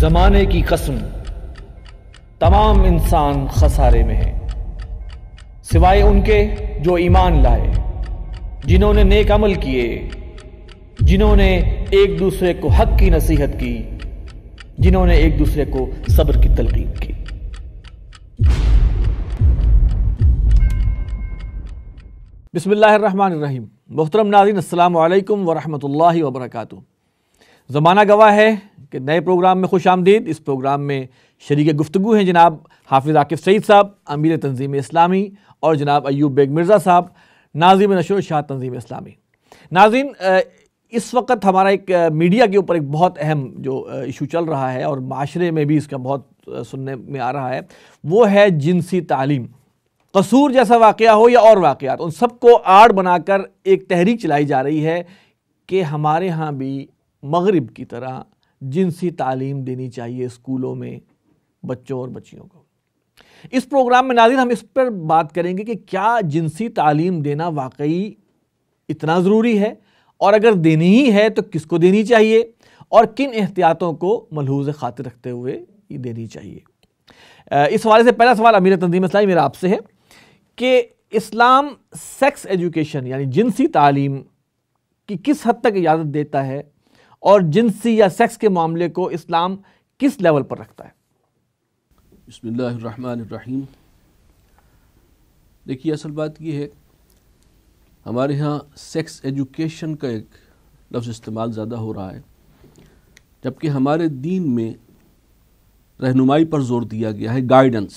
زمانے کی قسم تمام انسان خسارے میں ہے، سوائے ان کے جو ایمان لائے، جنہوں نے نیک عمل کیے، جنہوں نے ایک دوسرے کو حق کی نصیحت کی، جنہوں نے ایک دوسرے کو صبر کی تلقین کی۔ بسم اللہ الرحمن الرحیم۔ محترم ناظرین، السلام علیکم ورحمۃ اللہ وبرکاتہ۔ زمانہ گواہ ہے کہ نئے پروگرام میں خوش آمدید۔ اس پروگرام میں شریک گفتگو ہیں جناب حافظ عاقب سعید صاحب، امیر تنظیم اسلامی، اور جناب ایوب بیگ مرزا صاحب، ناظم نشر و اشاعت تنظیم اسلامی۔ ناظرین، اس وقت ہمارا ایک میڈیا کے اوپر ایک بہت اہم جو ایشو چل رہا ہے اور معاشرے میں بھی اس کا بہت سننے میں آ رہا ہے، وہ ہے جنسی تعلیم۔ قصور جیسا واقعہ ہو یا اور واقعات، ان سب کو آڑ بنا کر ایک تحریک چلائی جا رہی ہے کہ ہمارے ہاں بھی مغرب کی طرح جنسی تعلیم دینی چاہیے اسکولوں میں بچوں اور بچیوں کو۔ اس پروگرام میں ناظرین ہم اس پر بات کریں گے کہ کیا جنسی تعلیم دینا واقعی اتنا ضروری ہے، اور اگر دینی ہی ہے تو کس کو دینی چاہیے، اور کن احتیاطوں کو ملحوظ خاطر رکھتے ہوئے یہ دینی چاہیے۔ اس حوالے سے پہلا سوال امیر تنظیم اسلامی میرا آپ سے ہے کہ اسلام سیکس ایجوکیشن یعنی جنسی تعلیم کی کس حد تک اجازت دیتا ہے، اور جنسی یا سیکس کے معاملے کو اسلام کس لیول پر رکھتا ہے؟ بسم اللہ الرحمن الرحیم۔ دیکھیے، اصل بات یہ ہے، ہمارے ہاں سیکس ایجوکیشن کا ایک لفظ استعمال زیادہ ہو رہا ہے، جبکہ ہمارے دین میں رہنمائی پر زور دیا گیا ہے، گائیڈنس۔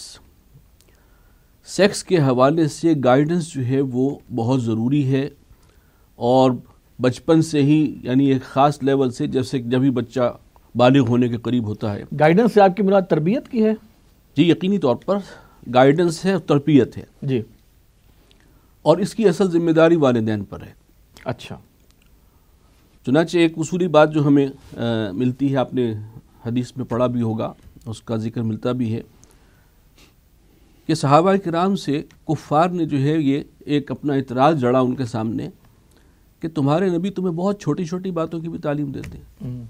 سیکس کے حوالے سے گائیڈنس جو ہے وہ بہت ضروری ہے، اور بچپن سے ہی یعنی ایک خاص لیول سے، جیسے جب ہی بچہ بالغ ہونے کے قریب ہوتا ہے۔ گائیڈنس سے آپ کی مراد تربیت کی ہے؟ جی، یقینی طور پر گائیڈنس ہے اور تربیت ہے جی، اور اس کی اصل ذمہ داری والدین پر ہے۔ اچھا، چنانچہ ایک اصولی بات جو ہمیں ملتی ہے، آپ نے حدیث میں پڑھا بھی ہوگا، اس کا ذکر ملتا بھی ہے کہ صحابہ کرام سے کفار نے جو ہے یہ ایک اپنا اعتراض جڑا ان کے سامنے کہ تمہارے نبی تمہیں بہت چھوٹی چھوٹی باتوں کی بھی تعلیم دیتے ہیں۔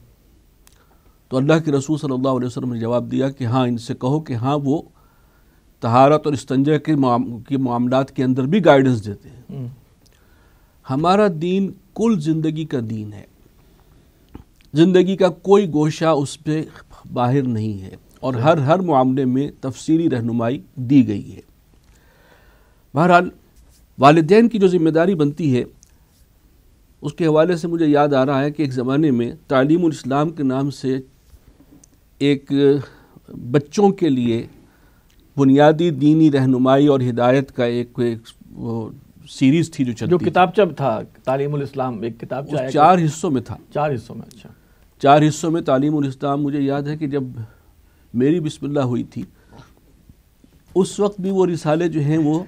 تو اللہ کے رسول صلی اللہ علیہ وسلم نے جواب دیا کہ ہاں، ان سے کہو کہ ہاں، وہ طہارت اور استنجا کے معاملات کے اندر بھی گائیڈنس دیتے ہیں۔ ہمارا دین کل زندگی کا دین ہے، زندگی کا کوئی گوشہ اس پہ باہر نہیں ہے، اور ہر معاملے میں تفصیلی رہنمائی دی گئی ہے۔ بہرحال والدین کی جو ذمہ داری بنتی ہے، اس کے حوالے سے مجھے یاد آ رہا ہے کہ ایک زمانے میں تعلیم الاسلام کے نام سے ایک بچوں کے لیے بنیادی دینی رہنمائی اور ہدایت کا ایک سیریز تھی جو چلتی، جو کتابچہ تھا تعلیم الاسلام، ایک کتابچہ ہے، 4 حصوں میں تھا۔ 4 حصوں میں، اچھا، 4 حصوں میں تعلیم الاسلام۔ مجھے یاد ہے کہ جب میری بسم اللہ ہوئی تھی، اس وقت بھی وہ رسالے جو ہیں وہ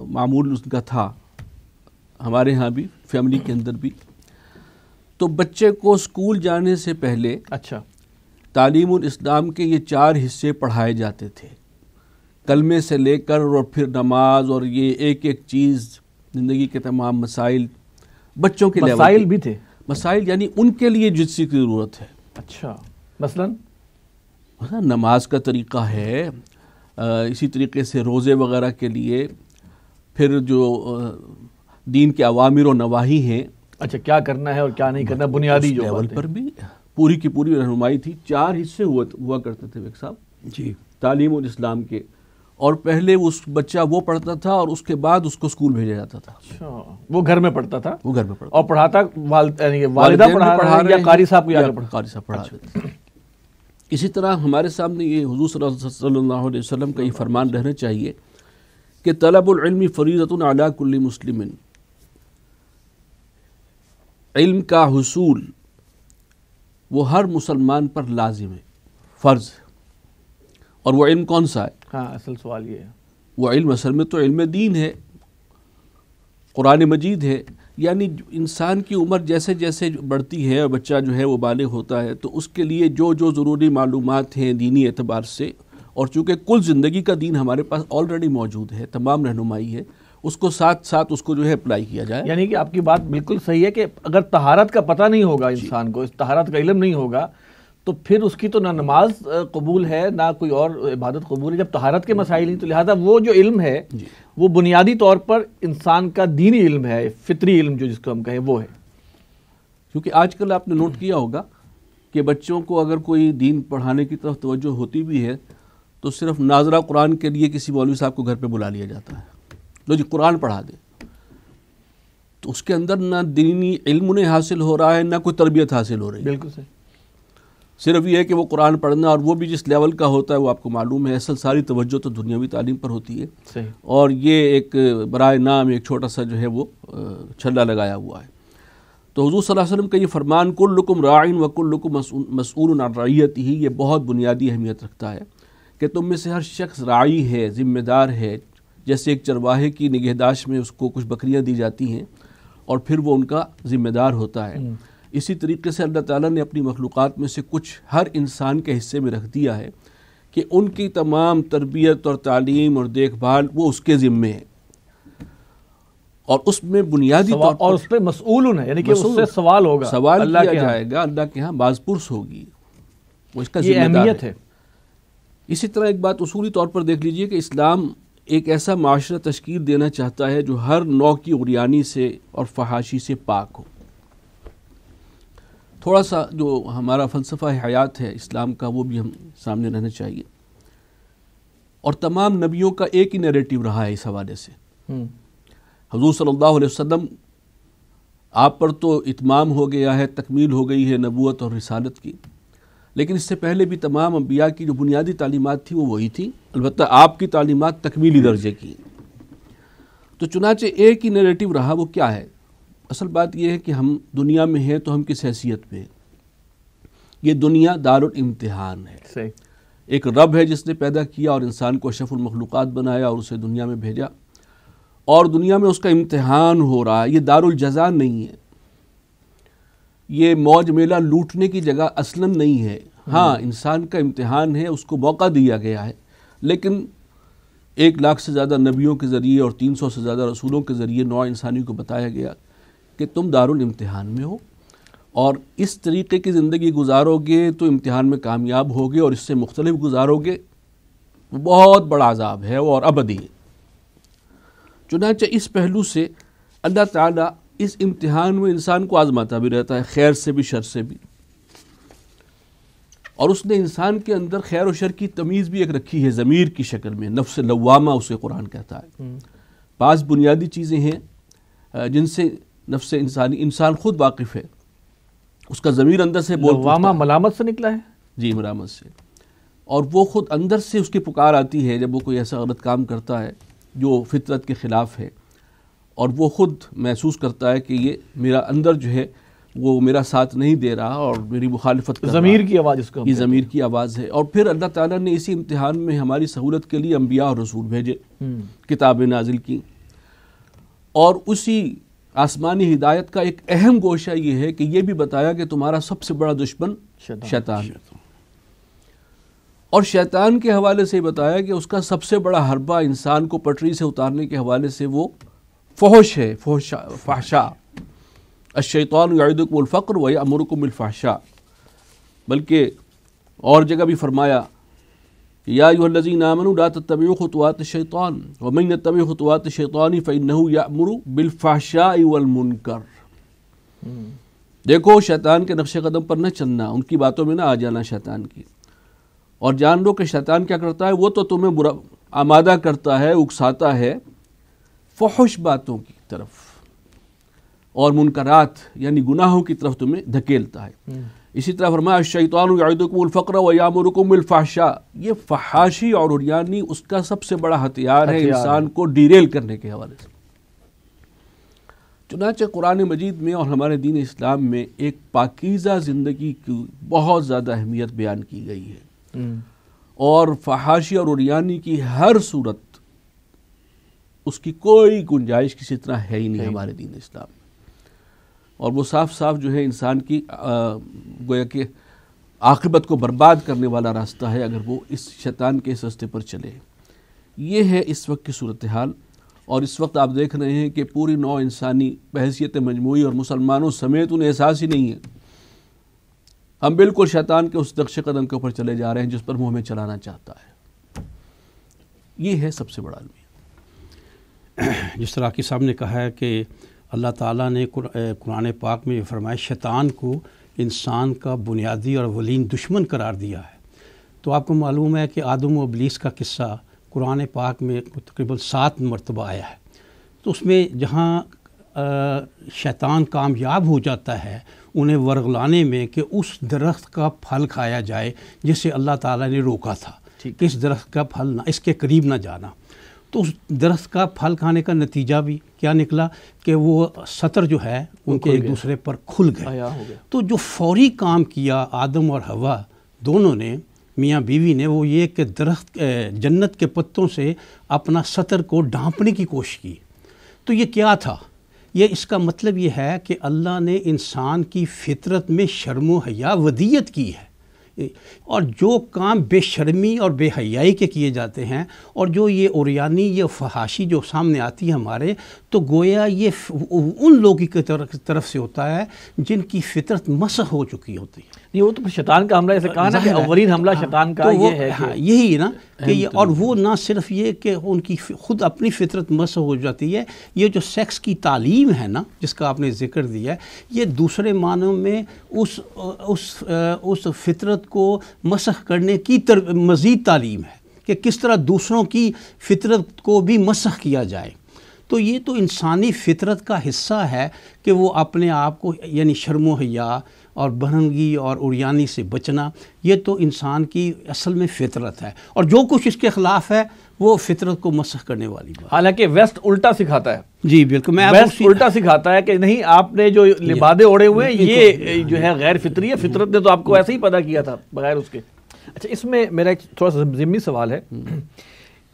معمول اس کا تھا، ہمارے ہاں بھی، فیملی کے اندر بھی۔ تو بچے کو اسکول جانے سے پہلے اچھا، تعلیم الاسلام کے یہ 4 حصے پڑھائے جاتے تھے، کلمے سے لے کر اور پھر نماز، اور یہ ایک ایک چیز، زندگی کے تمام مسائل بچوں کے لیول مسائل بھی تھے، مسائل یعنی ان کے لیے جس کی ضرورت ہے۔ اچھا، مثلاً نماز کا طریقہ ہے، اسی طریقے سے روزے وغیرہ کے لیے، پھر جو دین کے اوامر و نواہی ہیں، اچھا، کیا کرنا ہے اور کیا نہیں کرنا، بنیادی جو لیول پر بھی پوری کی پوری رہنمائی تھی۔ 4 حصے ہوا کرتے تھے ایک صاحب جی، تعلیم الاسلام کے، اور پہلے اس بچہ وہ پڑھتا تھا، اور اس کے بعد اس کو اسکول بھیجا جاتا تھا۔ اچھا، وہ گھر میں پڑھتا تھا، وہ گھر میں پڑھتا، اور پڑھاتا والدہ پڑھا رہے یا قاری صاحب کو جا کے قاری صاحب پڑھا رہے تھے۔ اسی طرح ہمارے سامنے یہ حضور صلی اللہ علیہ وسلم کا یہ فرمان رہنا چاہیے کہ طلب العلم فریضۃ علی کل مسلم، علم کا حصول وہ ہر مسلمان پر لازم ہے، فرض ہے۔ اور وہ علم کون سا ہے؟ ہاں، اصل سوال یہ ہے، وہ علم اصل میں تو علم دین ہے، قرآن مجید ہے۔ یعنی انسان کی عمر جیسے جیسے بڑھتی ہے اور بچہ جو ہے وہ بالغ ہوتا ہے، تو اس کے لیے جو ضروری معلومات ہیں دینی اعتبار سے، اور چونکہ کل زندگی کا دین ہمارے پاس آلریڈی موجود ہے، تمام رہنمائی ہے، اس کو ساتھ ساتھ اس کو جو ہے اپلائی کیا جائے۔ یعنی کہ آپ کی بات بالکل صحیح ہے کہ اگر طہارت کا پتہ نہیں ہوگا انسان کو، اس طہارت کا علم نہیں ہوگا، تو پھر اس کی تو نہ نماز قبول ہے نہ کوئی اور عبادت قبول ہے، جب طہارت کے مسائل نہیں، تو لہٰذا وہ جو علم ہے وہ بنیادی طور پر انسان کا دینی علم ہے، فطری علم جو جس کو ہم کہیں وہ ہے. کیونکہ آج کل آپ نے نوٹ کیا ہوگا کہ بچوں کو اگر کوئی دین پڑھانے کی طرف توجہ ہوتی بھی ہے تو صرف ناظرہ قرآن کے لیے کسی مولوی صاحب کو گھر پہ بلا لیا جاتا ہے، لو جی قرآن پڑھا دے. تو اس کے اندر نہ دینی علم انہیں حاصل ہو رہا ہے نہ کوئی تربیت حاصل ہو رہی ہے. بالکل صحیح. صرف یہ ہے کہ وہ قرآن پڑھنا، اور وہ بھی جس لیول کا ہوتا ہے وہ آپ کو معلوم ہے. اصل ساری توجہ تو دنیاوی تعلیم پر ہوتی ہے. صحیح. اور یہ ایک برائے نام ایک چھوٹا سا جو ہے وہ چھلا لگایا ہوا ہے. تو حضور صلی اللہ علیہ وسلم کا یہ فرمان کلکم راعٍ وکلکم مسئول عن رعیتہ، یہ بہت بنیادی اہمیت رکھتا ہے کہ تم میں سے ہر شخص راعی ہے، ذمہ دار ہے. جیسے ایک چرواہے کی نگہداشت میں اس کو کچھ بکریاں دی جاتی ہیں اور پھر وہ ان کا ذمہ دار ہوتا ہے، اسی طریقے سے اللہ تعالیٰ نے اپنی مخلوقات میں سے کچھ ہر انسان کے حصے میں رکھ دیا ہے کہ ان کی تمام تربیت اور تعلیم اور دیکھ بھال وہ اس کے ذمے ہے. اور اس میں بنیادی طور پر اور اس پہ مسئول ہے، یعنی کہ اس سے سوال ہوگا، سوال اللہ کیا کے جائے گا، اللہ کے ہاں باز پرس ہوگی، وہ اس کا یہ ذمہ دار اہمیت ہے. اسی طرح ایک بات اصولی طور پر دیکھ لیجئے کہ اسلام ایک ایسا معاشرہ تشکیل دینا چاہتا ہے جو ہر نوع کی عریانی سے اور فحاشی سے پاک ہو. تھوڑا سا جو ہمارا فلسفہ حیات ہے اسلام کا وہ بھی ہم سامنے رہنا چاہیے. اور تمام نبیوں کا ایک ہی نیریٹو رہا ہے اس حوالے سے. حضور صلی اللہ علیہ وسلم آپ پر تو اتمام ہو گیا ہے، تکمیل ہو گئی ہے نبوت اور رسالت کی، لیکن اس سے پہلے بھی تمام انبیاء کی جو بنیادی تعلیمات تھی وہ وہی تھی. البتہ آپ کی تعلیمات تکمیلی درجے کی. تو چنانچہ ایک ہی نیریٹو رہا، وہ کیا ہے؟ اصل بات یہ ہے کہ ہم دنیا میں ہیں تو ہم کس حیثیت پہ ہیں. یہ دنیا دارالامتحان ہے. صحیح. ایک رب ہے جس نے پیدا کیا اور انسان کو اشرف المخلوقات بنایا اور اسے دنیا میں بھیجا، اور دنیا میں اس کا امتحان ہو رہا ہے. یہ دارالجزا نہیں ہے، یہ موج میلہ لوٹنے کی جگہ اصلاً نہیں ہے. ہاں انسان کا امتحان ہے، اس کو موقع دیا گیا ہے، لیکن 1,00,000 سے زیادہ نبیوں کے ذریعے اور 300 سے زیادہ رسولوں کے ذریعے نوع انسانی کو بتایا گیا کہ تم دارالامتحان میں ہو، اور اس طریقے کی زندگی گزارو گے تو امتحان میں کامیاب ہوگے، اور اس سے مختلف گزارو گے وہ بہت بڑا عذاب ہے اور ابدی ہے. چنانچہ اس پہلو سے اللہ تعالیٰ اس امتحان میں انسان کو آزماتا بھی رہتا ہے، خیر سے بھی شر سے بھی. اور اس نے انسان کے اندر خیر و شر کی تمیز بھی ایک رکھی ہے ضمیر کی شکل میں، نفس لوامہ اسے قرآن کہتا ہے. بعض بنیادی چیزیں ہیں جن سے نفس انسان خود واقف ہے، اس کا ضمیر اندر سے بول لوامہ ملامت سے نکلا ہے. جی ملامت سے، اور وہ خود اندر سے اس کی پکار آتی ہے جب وہ کوئی ایسا غلط کام کرتا ہے جو فطرت کے خلاف ہے، اور وہ خود محسوس کرتا ہے کہ یہ میرا اندر جو ہے وہ میرا ساتھ نہیں دے رہا اور میری مخالفت کر رہا. ضمیر کی آواز اس کو یہ ضمیر کی آواز ہے. اور پھر اللہ تعالیٰ نے اسی امتحان میں ہماری سہولت کے لیے انبیاء اور رسول بھیجے، کتابیں نازل کی. اور اسی آسمانی ہدایت کا ایک اہم گوشہ یہ ہے کہ یہ بھی بتایا کہ تمہارا سب سے بڑا دشمن شیطان ہے. اور شیطان کے حوالے سے بتایا کہ اس کا سب سے بڑا حربہ انسان کو پٹری سے اتارنے کے حوالے سے وہ فحش ہے، فحشاء. الشیطان یعدکم الفقر ویأمرکم بالفحشاء. بلکہ اور جگہ بھی فرمایا کہ یا ایھا الذین آمنوا لا تتبعوا خطوات الشیطان ومن یتبع خطوات الشیطان فإنہ یأمر بالفحشاء والمنکر. دیکھو شیطان کے نقش قدم پر نہ چلنا، ان کی باتوں میں نہ آ جانا شیطان کی، اور جان لو کہ شیطان کیا کرتا ہے، وہ تو تمہیں برا آمادہ کرتا ہے، اکساتا ہے فحش باتوں کی طرف اور منکرات یعنی گناہوں کی طرف تمہیں دھکیلتا ہے. اسی طرح فرمایا الشیطان یعدکم الفقر ویامرکم بالفحشاء. یہ فحاشی اور عریانی اس کا سب سے بڑا ہتھیار ہے انسان کو ڈیریل کرنے کے حوالے سے. چنانچہ قرآن مجید میں اور ہمارے دین اسلام میں ایک پاکیزہ زندگی کی بہت زیادہ اہمیت بیان کی گئی ہے، اور فحاشی اور عریانی کی ہر صورت اس کی کوئی گنجائش کسی طرح ہے ہی نہیں ہمارے دین اسلام. اور وہ صاف صاف جو ہے انسان کی گویا کہ عاقبت کو برباد کرنے والا راستہ ہے اگر وہ اس شیطان کے اس راستے پر چلے. یہ ہے اس وقت کی صورتحال. اور اس وقت آپ دیکھ رہے ہیں کہ پوری نوع انسانی بحیثیت مجموعی اور مسلمانوں سمیت انہیں احساس ہی نہیں ہے ہم بالکل شیطان کے اس نقش قدم کے اوپر چلے جا رہے ہیں جس پر وہ ہمیں چلانا چاہتا ہے. یہ ہے سب سے بڑا المیہ. جس طرح کہ صاحب نے کہا ہے کہ اللہ تعالیٰ نے قرآن پاک میں فرمایا شیطان کو انسان کا بنیادی اور اولین دشمن قرار دیا ہے. تو آپ کو معلوم ہے کہ آدم و ابلیس کا قصہ قرآن پاک میں تقریباً 7 مرتبہ آیا ہے. تو اس میں جہاں شیطان کامیاب ہو جاتا ہے انہیں ورغلانے میں کہ اس درخت کا پھل کھایا جائے جسے اللہ تعالیٰ نے روکا تھا کہ اس درخت کا پھل نہ، اس کے قریب نہ جانا. تو اس درخت کا پھل کھانے کا نتیجہ بھی کیا نکلا کہ وہ سطر جو ہے ان کے ایک دوسرے پر کھل گئے. تو جو فوری کام کیا آدم اور حوا دونوں نے، میاں بیوی نے، وہ یہ کہ درخت جنت کے پتوں سے اپنا سطر کو ڈھانپنے کی کوشش کی. تو یہ کیا تھا؟ یہ اس کا مطلب یہ ہے کہ اللہ نے انسان کی فطرت میں شرم و حیا ودیت کی ہے، اور جو کام بے شرمی اور بے حیائی کے کیے جاتے ہیں اور جو یہ عریانی، یہ فحاشی جو سامنے آتی ہے ہمارے، تو گویا یہ ان لوگوں کی طرف سے ہوتا ہے جن کی فطرت مسخ ہو چکی ہوتی ہے. نہیں، وہ تو شیطان کا حملہ، ایسے کہا نا کہ اولین حملہ شیطان کا یہ ہے کہ یہی نا کہ یہ، اور وہ نہ صرف یہ کہ ان کی خود اپنی فطرت مسخ ہو جاتی ہے، یہ جو سیکس کی تعلیم ہے نا جس کا آپ نے ذکر دیا ہے، یہ دوسرے معنوں میں اس فطرت کو مسخ کرنے کی مزید تعلیم ہے کہ کس طرح دوسروں کی فطرت کو بھی مسخ کیا جائے. تو یہ تو انسانی فطرت کا حصہ ہے کہ وہ اپنے آپ کو، یعنی شرم و حیا اور بہرنگی اور عریانی سے بچنا، یہ تو انسان کی اصل میں فطرت ہے، اور جو کچھ اس کے خلاف ہے وہ فطرت کو مسخ کرنے والی بات. حالانکہ ویسٹ الٹا سکھاتا ہے. جی بالکل، میں ویسٹ الٹا سکھاتا ہے کہ نہیں، آپ نے جو لبادے اوڑے ہوئے ہیں یہ جو ہے غیر فطری ہے، فطرت نے تو آپ کو ایسے ہی پیدا کیا تھا بغیر اس کے. اچھا، اس میں میرا ایک تھوڑا سا ضمنی سوال ہے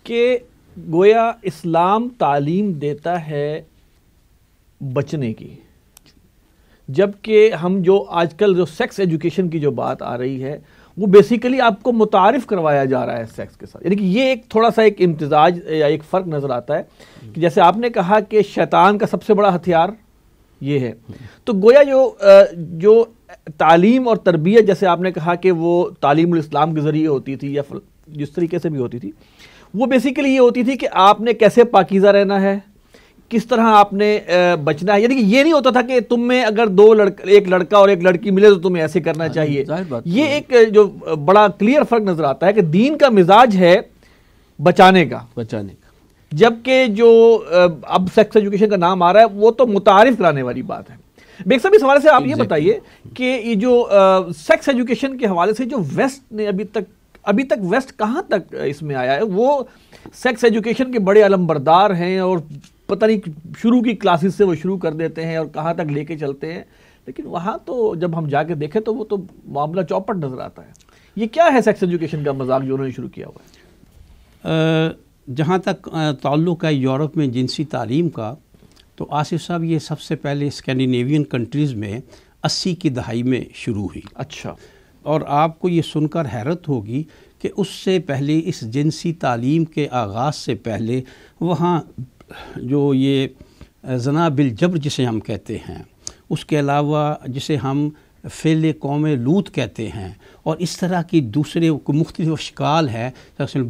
کہ گویا اسلام تعلیم دیتا ہے بچنے کی، جبکہ ہم جو آج کل جو سیکس ایجوکیشن کی جو بات آ رہی ہے وہ بیسیکلی آپ کو متعارف کروایا جا رہا ہے سیکس کے ساتھ. یعنی کہ یہ ایک تھوڑا سا ایک امتزاج یا ایک فرق نظر آتا ہے کہ جیسے آپ نے کہا کہ شیطان کا سب سے بڑا ہتھیار یہ ہے، تو گویا جو تعلیم اور تربیت، جیسے آپ نے کہا کہ وہ تعلیم الاسلام کے ذریعے ہوتی تھی یا جس طریقے سے بھی ہوتی تھی، وہ بیسیکلی یہ ہوتی تھی کہ آپ نے کیسے پاکیزہ رہنا ہے، کس طرح آپ نے بچنا ہے. یعنی کہ یہ نہیں ہوتا تھا کہ تم میں اگر ایک لڑکا اور ایک لڑکی ملے تو تمہیں ایسے کرنا چاہیے. یہ ایک جو بڑا کلیئر فرق نظر آتا ہے کہ دین کا مزاج ہے بچانے کا، جبکہ جو اب سیکس ایجوکیشن کا نام آ رہا ہے وہ تو متعارف کرانے والی بات ہے. بیگ صاحب، اس حوالے سے آپ یہ بتائیے کہ یہ جو سیکس ایجوکیشن کے حوالے سے جو ویسٹ نے ابھی تک ویسٹ کہاں تک اس میں آیا ہے؟ وہ سیکس ایجوکیشن کے بڑے علمبردار ہیں اور پتہ نہیں شروع کی کلاسز سے وہ شروع کر دیتے ہیں اور کہاں تک لے کے چلتے ہیں، لیکن وہاں تو جب ہم جا کے دیکھیں تو وہ تو معاملہ چوپٹ نظر آتا ہے. یہ کیا ہے سیکس ایجوکیشن کا مذاق جو انہوں نے شروع کیا ہوا ہے؟ جہاں تک تعلق ہے یورپ میں جنسی تعلیم کا، تو آصف صاحب یہ سب سے پہلے اسکینڈینیوین کنٹریز میں 80 کی دہائی میں شروع ہوئی. اچھا. اور آپ کو یہ سن کر حیرت ہوگی کہ اس سے پہلے، اس جنسی تعلیم کے آغاز سے پہلے، وہاں جو یہ زنا بالجبر جسے ہم کہتے ہیں، اس کے علاوہ جسے ہم فعل قوم لوط کہتے ہیں، اور اس طرح کی دوسرے مختلف اشکال ہے،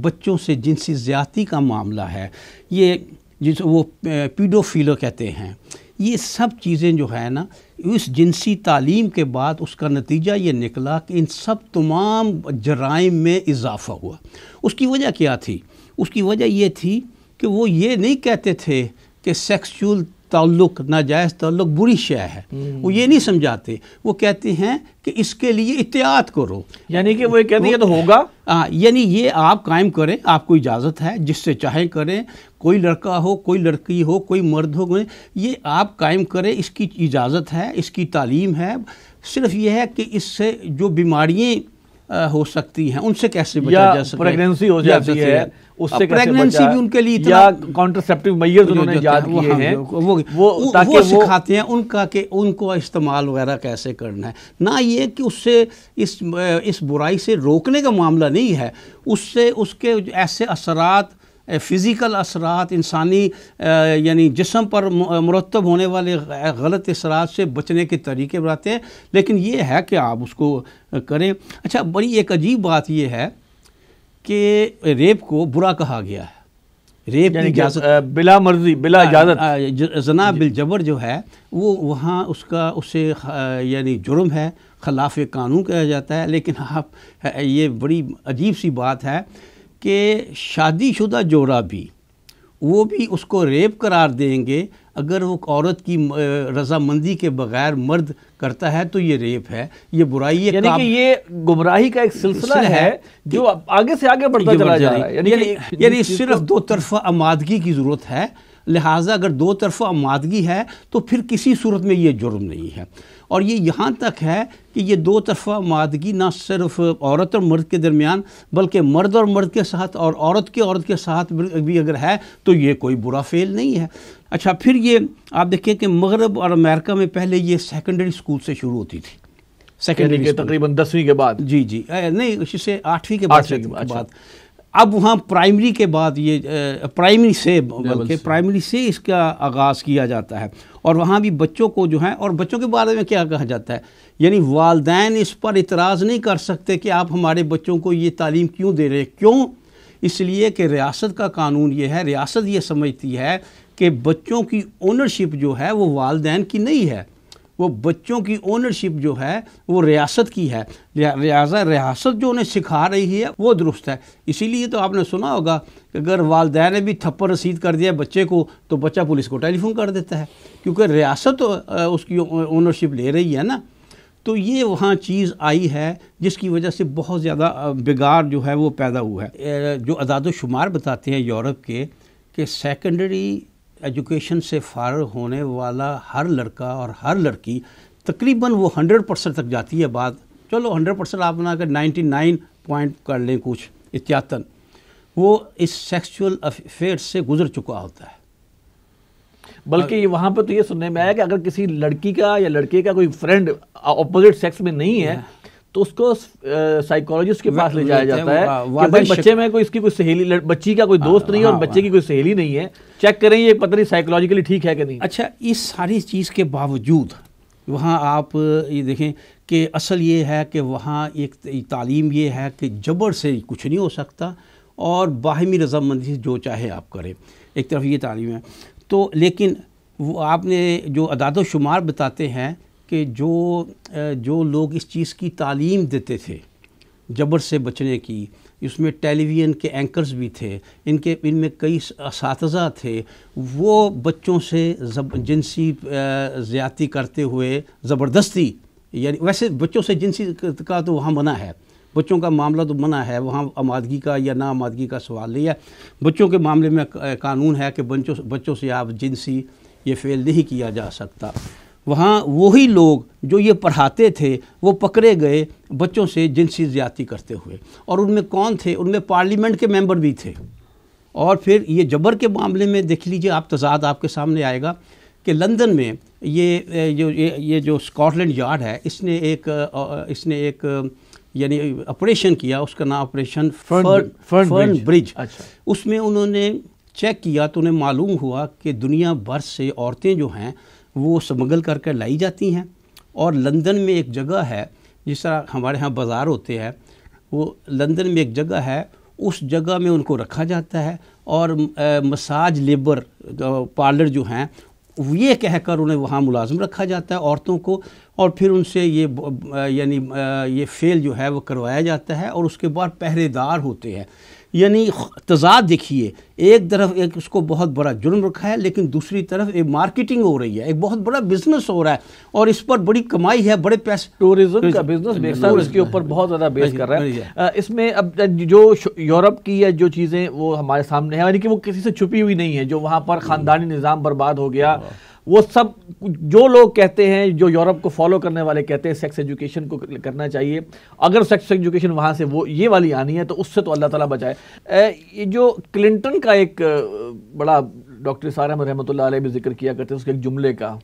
بچوں سے جنسی زیادتی کا معاملہ ہے، یہ جس وہ پیڈوفیلو کہتے ہیں، یہ سب چیزیں جو ہے نا، اس جنسی تعلیم کے بعد اس کا نتیجہ یہ نکلا کہ ان سب تمام جرائم میں اضافہ ہوا. اس کی وجہ کیا تھی؟ اس کی وجہ یہ تھی کہ وہ یہ نہیں کہتے تھے کہ سیکسچول تعلق، ناجائز تعلق بری شے ہے، وہ یہ نہیں سمجھاتے، وہ کہتے ہیں کہ اس کے لیے احتیاط کرو. یعنی کہ وہ کہتے ہیں تو ہوگا، یعنی یہ آپ قائم کریں، آپ کو اجازت ہے، جس سے چاہیں کریں، کوئی لڑکا ہو، کوئی لڑکی ہو، کوئی مرد ہو، یہ آپ قائم کریں، اس کی اجازت ہے، اس کی تعلیم ہے. صرف یہ ہے کہ اس سے جو بیماریاں ہو سکتی ہیں ان سے کیسے بچا جا سکے، پریگننسی ہو جاتی ہے اس سے پریگننسی بھی ان کے لیے یا کانٹرسیپٹیو میئرز انہوں نے ایجاد کیے ہیں، وہ سکھاتے ہیں ان کا کہ ان کو استعمال وغیرہ کیسے کرنا ہے. نہ یہ کہ اس سے اس برائی سے روکنے کا معاملہ نہیں ہے، اس سے اس کے ایسے اثرات فزیکل اثرات، انسانی یعنی جسم پر مرتب ہونے والے غلط اثرات سے بچنے کے طریقے بتاتے ہیں، لیکن یہ ہے کہ آپ اس کو کریں۔ اچھا، بڑی ایک عجیب بات یہ ہے کہ ریپ کو برا کہا گیا ہے، ریپ یعنی کی اجازت بلا مرضی، بلا اجازت زنا بالجبر جو ہے وہ وہاں اسے یعنی جرم ہے، خلاف قانون کہا جاتا ہے۔ لیکن آپ یہ بڑی عجیب سی بات ہے کہ شادی شدہ جوڑا بھی وہ بھی اس کو ریپ قرار دیں گے اگر وہ عورت کی رضامندی کے بغیر مرد کرتا ہے تو یہ ریپ ہے، یہ برائی ہے۔ یعنی کہ یہ گمراہی کا ایک سلسلہ ہے جو آگے سے آگے بڑھتا چلا جا رہا ہے، یعنی صرف دو طرفہ آمادگی کی ضرورت ہے، لہٰذا اگر دو طرفہ آمادگی ہے تو پھر کسی صورت میں یہ جرم نہیں ہے۔ اور یہ یہاں تک ہے کہ یہ دو طرفہ آمادگی نہ صرف عورت اور مرد کے درمیان بلکہ مرد اور مرد کے ساتھ اور عورت کے ساتھ بھی اگر ہے تو یہ کوئی برا فعل نہیں ہے۔ اچھا، پھر یہ آپ دیکھیں کہ مغرب اور امریکہ میں پہلے یہ سیکنڈری سکول سے شروع ہوتی تھی، سیکنڈری کے تقریباً 10ویں کے بعد، جی نہیں، اس سے 8ویں کے بعد، اب وہاں پرائمری کے بعد یہ پرائمری سے اس کا آغاز کیا جاتا ہے، اور وہاں بھی بچوں کو جو ہے، اور بچوں کے بارے میں کیا کہا جاتا ہے، یعنی والدین اس پر اعتراض نہیں کر سکتے کہ آپ ہمارے بچوں کو یہ تعلیم کیوں دے رہے، کیوں؟ اس لیے کہ ریاست کا قانون یہ ہے، ریاست یہ سمجھتی ہے کہ بچوں کی اونرشپ جو ہے وہ والدین کی نہیں ہے، وہ بچوں کی اونرشپ جو ہے وہ ریاست کی ہے، لہٰذا ریاست جو انہیں سکھا رہی ہے وہ درست ہے۔ اسی لیے تو آپ نے سنا ہوگا کہ اگر والدین نے بھی تھپڑ رسید کر دیا بچے کو تو بچہ پولیس کو ٹیلی فون کر دیتا ہے، کیونکہ ریاست اس کی اونرشپ لے رہی ہے نا۔ تو یہ وہاں چیز آئی ہے جس کی وجہ سے بہت زیادہ بگاڑ جو ہے وہ پیدا ہوا ہے۔ جو اعداد و شمار بتاتے ہیں یورپ کے کہ سیکنڈری ایجوکیشن سے فارغ ہونے والا ہر لڑکا اور ہر لڑکی تقریباً وہ 100% تک جاتی ہے، بات چلو 100% آپ نہ کہ 99 پوائنٹ کر لیں کچھ احتیاطاً، وہ اس سیکسچول افیئر سے گزر چکا ہوتا ہے۔ بلکہ وہاں پہ تو یہ سننے میں آیا کہ اگر کسی لڑکی کا یا لڑکے کا کوئی فرینڈ اپوزٹ سیکس میں نہیں ہے تو اس کو سائیکالوجسٹ کے پاس لے جایا جاتا ہے کہ بھائی بچے میں کوئی اس کی کوئی سہیلی، بچی کا کوئی دوست نہیں ہے اور بچے کی کوئی سہیلی نہیں ہے، چیک کریں یہ پتہ نہیں سائیکالوجیکلی ٹھیک ہے کہ نہیں۔ اچھا، اس ساری چیز کے باوجود وہاں آپ یہ دیکھیں کہ اصل یہ ہے کہ وہاں ایک تعلیم یہ ہے کہ جبر سے کچھ نہیں ہو سکتا اور باہمی رضامندی سے جو چاہے آپ کریں، ایک طرف یہ تعلیم ہے۔ تو لیکن وہ آپ نے جو اعداد و شمار بتاتے ہیں کہ جو لوگ اس چیز کی تعلیم دیتے تھے جبر سے بچنے کی، اس میں ٹیلی ویژن کے اینکرز بھی تھے، ان میں کئی اساتذہ تھے، وہ بچوں سے جنسی زیادتی کرتے ہوئے زبردستی، یعنی ویسے بچوں سے جنسی کا تو وہاں منع ہے، بچوں کا معاملہ تو منع ہے، وہاں آمادگی کا یا نا آمادگی کا سوال نہیں ہے۔ بچوں کے معاملے میں قانون ہے کہ بچوں سے آپ جنسی یہ فعل نہیں کیا جا سکتا۔ وہاں وہی لوگ جو یہ پڑھاتے تھے وہ پکڑے گئے بچوں سے جنسی زیادتی کرتے ہوئے، اور ان میں کون تھے؟ ان میں پارلیمنٹ کے ممبر بھی تھے۔ اور پھر یہ جبر کے معاملے میں دیکھ لیجئے آپ، تضاد آپ کے سامنے آئے گا کہ لندن میں یہ جو اسکاٹ لینڈ یارڈ ہے، اس نے ایک یعنی آپریشن کیا، اس کا نام آپریشن فرن برج۔ اس میں انہوں نے چیک کیا تو انہیں معلوم ہوا کہ دنیا بھر سے عورتیں جو ہیں وہ سمگل کر کے لائی جاتی ہیں، اور لندن میں ایک جگہ ہے، جس طرح ہمارے ہاں بازار ہوتے ہیں، وہ لندن میں ایک جگہ ہے، اس جگہ میں ان کو رکھا جاتا ہے، اور مساج لیبر پارلر جو ہیں یہ کہہ کر انہیں وہاں ملازم رکھا جاتا ہے عورتوں کو، اور پھر ان سے یہ فعل جو ہے وہ کروایا جاتا ہے، اور اس کے بعد پہرے دار ہوتے ہیں۔ یعنی تضاد دیکھیے، ایک طرف ایک اس کو بہت بڑا جرم رکھا ہے، لیکن دوسری طرف ایک مارکیٹنگ ہو رہی ہے، ایک بہت بڑا بزنس ہو رہا ہے، اور اس پر بڑی کمائی ہے، بڑے پیسے، ٹورزم کا بزنس اس کے اوپر بہت زیادہ بیس کر رہا ہے۔ اس میں اب جو یورپ کی یا جو چیزیں وہ ہمارے سامنے ہیں، یعنی کہ وہ کسی سے چھپی ہوئی نہیں ہے، جو وہاں پر خاندانی نظام برباد ہو گیا، وہ سب جو لوگ کہتے ہیں، جو یورپ کو فالو کرنے والے کہتے ہیں سیکس ایجوکیشن کو کرنا چاہیے، اگر سیکس ایجوکیشن وہاں سے وہ یہ والی آنی ہے تو اس سے تو اللہ تعالیٰ بچائے۔ یہ جو کلنٹن کا ایک بڑا ڈاکٹر سارہ احمد رحمۃ اللہ علیہ بھی ذکر کیا کرتے ہیں، اس کے ایک جملے کا،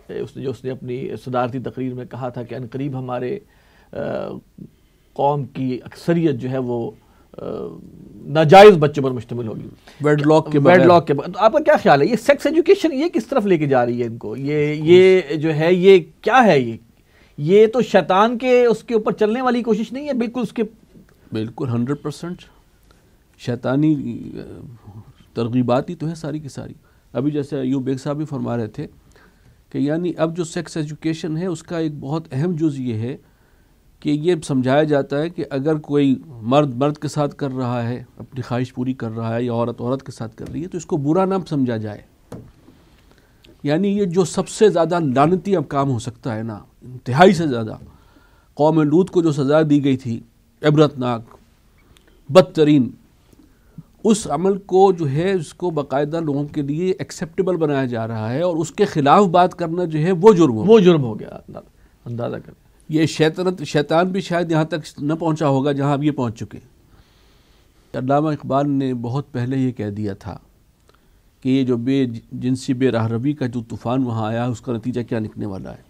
اس نے اپنی صدارتی تقریر میں کہا تھا کہ عنقریب ہمارے قوم کی اکثریت جو ہے وہ ناجائز بچوں پر مشتمل ہوگی، ویڈ لاک کے ویڈ لاک کے بعد. تو آپ کا کیا خیال ہے یہ سیکس ایجوکیشن یہ کس طرف لے کے جا رہی ہے ان کو؟ یہ جو ہے یہ کیا ہے؟ یہ تو شیطان کے اس کے اوپر چلنے والی کوشش نہیں ہے؟ بالکل اس کے بالکل 100% شیطانی ترغیبات ہی تو ہے ساری کی ساری. ابھی جیسے ایوب بیگ صاحب بھی فرما رہے تھے کہ یعنی اب جو سیکس ایجوکیشن ہے اس کا ایک بہت اہم جز یہ ہے کہ یہ سمجھایا جاتا ہے کہ اگر کوئی مرد کے ساتھ کر رہا ہے، اپنی خواہش پوری کر رہا ہے، یا عورت کے ساتھ کر رہی ہے تو اس کو برا نہ سمجھا جائے. یعنی یہ جو سب سے زیادہ لعنتی اب کام ہو سکتا ہے نا، انتہائی سے زیادہ، قوم لوط کو جو سزا دی گئی تھی عبرتناک بدترین، اس عمل کو جو ہے اس کو باقاعدہ لوگوں کے لیے ایکسیپٹیبل بنایا جا رہا ہے، اور اس کے خلاف بات کرنا جو ہے وہ جرم ہو گیا. اندازہ کریں یہ شیطان بھی شاید یہاں تک نہ پہنچا ہوگا جہاں اب یہ پہنچ چکے. علامہ اقبال نے بہت پہلے یہ کہہ دیا تھا کہ یہ جو جنسی بے راہروی کا جو طوفان وہاں آیا ہے اس کا نتیجہ کیا نکلنے والا ہے.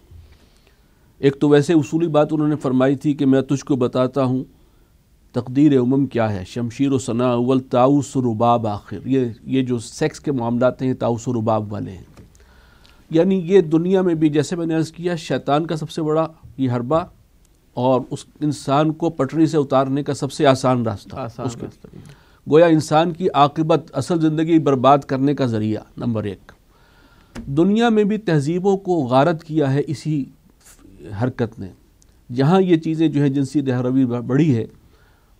ایک تو ویسے اصولی بات انہوں نے فرمائی تھی کہ میں تجھ کو بتاتا ہوں تقدیر امم کیا ہے، شمشیر و ثنا اول طاؤس و رباب آخر. یہ جو سیکس کے معاملات ہیں یہ طاؤس و رباب والے ہیں. یعنی یہ دنیا میں بھی جیسے میں نے عرض کیا شیطان کا سب سے بڑا یہ حربہ، اور اس انسان کو پٹری سے اتارنے کا سب سے آسان راستہ اس کے گویا انسان کی عاقبت، اصل زندگی برباد کرنے کا ذریعہ نمبر 1. دنیا میں بھی تہذیبوں کو غارت کیا ہے اسی حرکت نے. جہاں یہ چیزیں جو ہے جنسی راہروی بڑھی ہے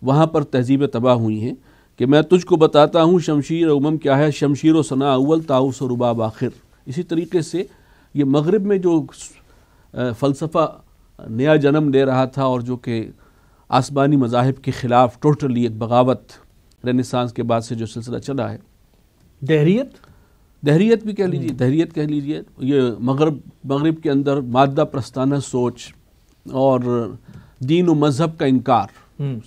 وہاں پر تہذیبیں تباہ ہوئی ہیں. کہ میں تجھ کو بتاتا ہوں شمشیر امم کیا ہے، شمشیر و ثنا اول طاؤس و رباب آخر. اسی طریقے سے یہ مغرب میں جو فلسفہ نیا جنم لے رہا تھا اور جو کہ آسمانی مذاہب کے خلاف ٹوٹلی ایک بغاوت رینیسانس کے بعد سے جو سلسلہ چلا ہے، دہریت بھی کہہ لیجیے، یہ مغرب کے اندر مادہ پرستانہ سوچ اور دین و مذہب کا انکار،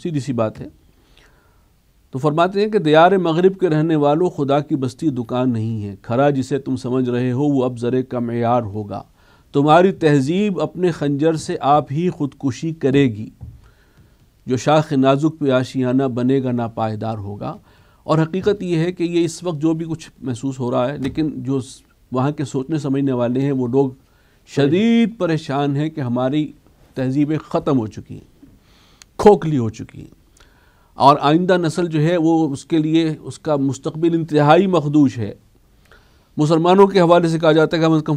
سیدھی سی بات ہے. تو فرماتے ہیں کہ دیار مغرب کے رہنے والوں خدا کی بستی دکان نہیں ہے، کھرا جسے تم سمجھ رہے ہو وہ اب ذرے کا معیار ہوگا. تمہاری تہذیب اپنے خنجر سے آپ ہی خودکشی کرے گی، جو شاخ نازک پہ آشیانہ بنے گا ناپائیدار ہوگا. اور حقیقت یہ ہے کہ یہ اس وقت جو بھی کچھ محسوس ہو رہا ہے، لیکن جو وہاں کے سوچنے سمجھنے والے ہیں وہ لوگ شدید پریشان ہیں کہ ہماری تہذیبیں ختم ہو چکی ہیں، کھوکھلی ہو چکی ہیں، اور آئندہ نسل جو ہے وہ اس کے لیے اس کا مستقبل انتہائی مخدوش ہے. مسلمانوں کے حوالے سے کہا جاتا ہے کہ کم از کم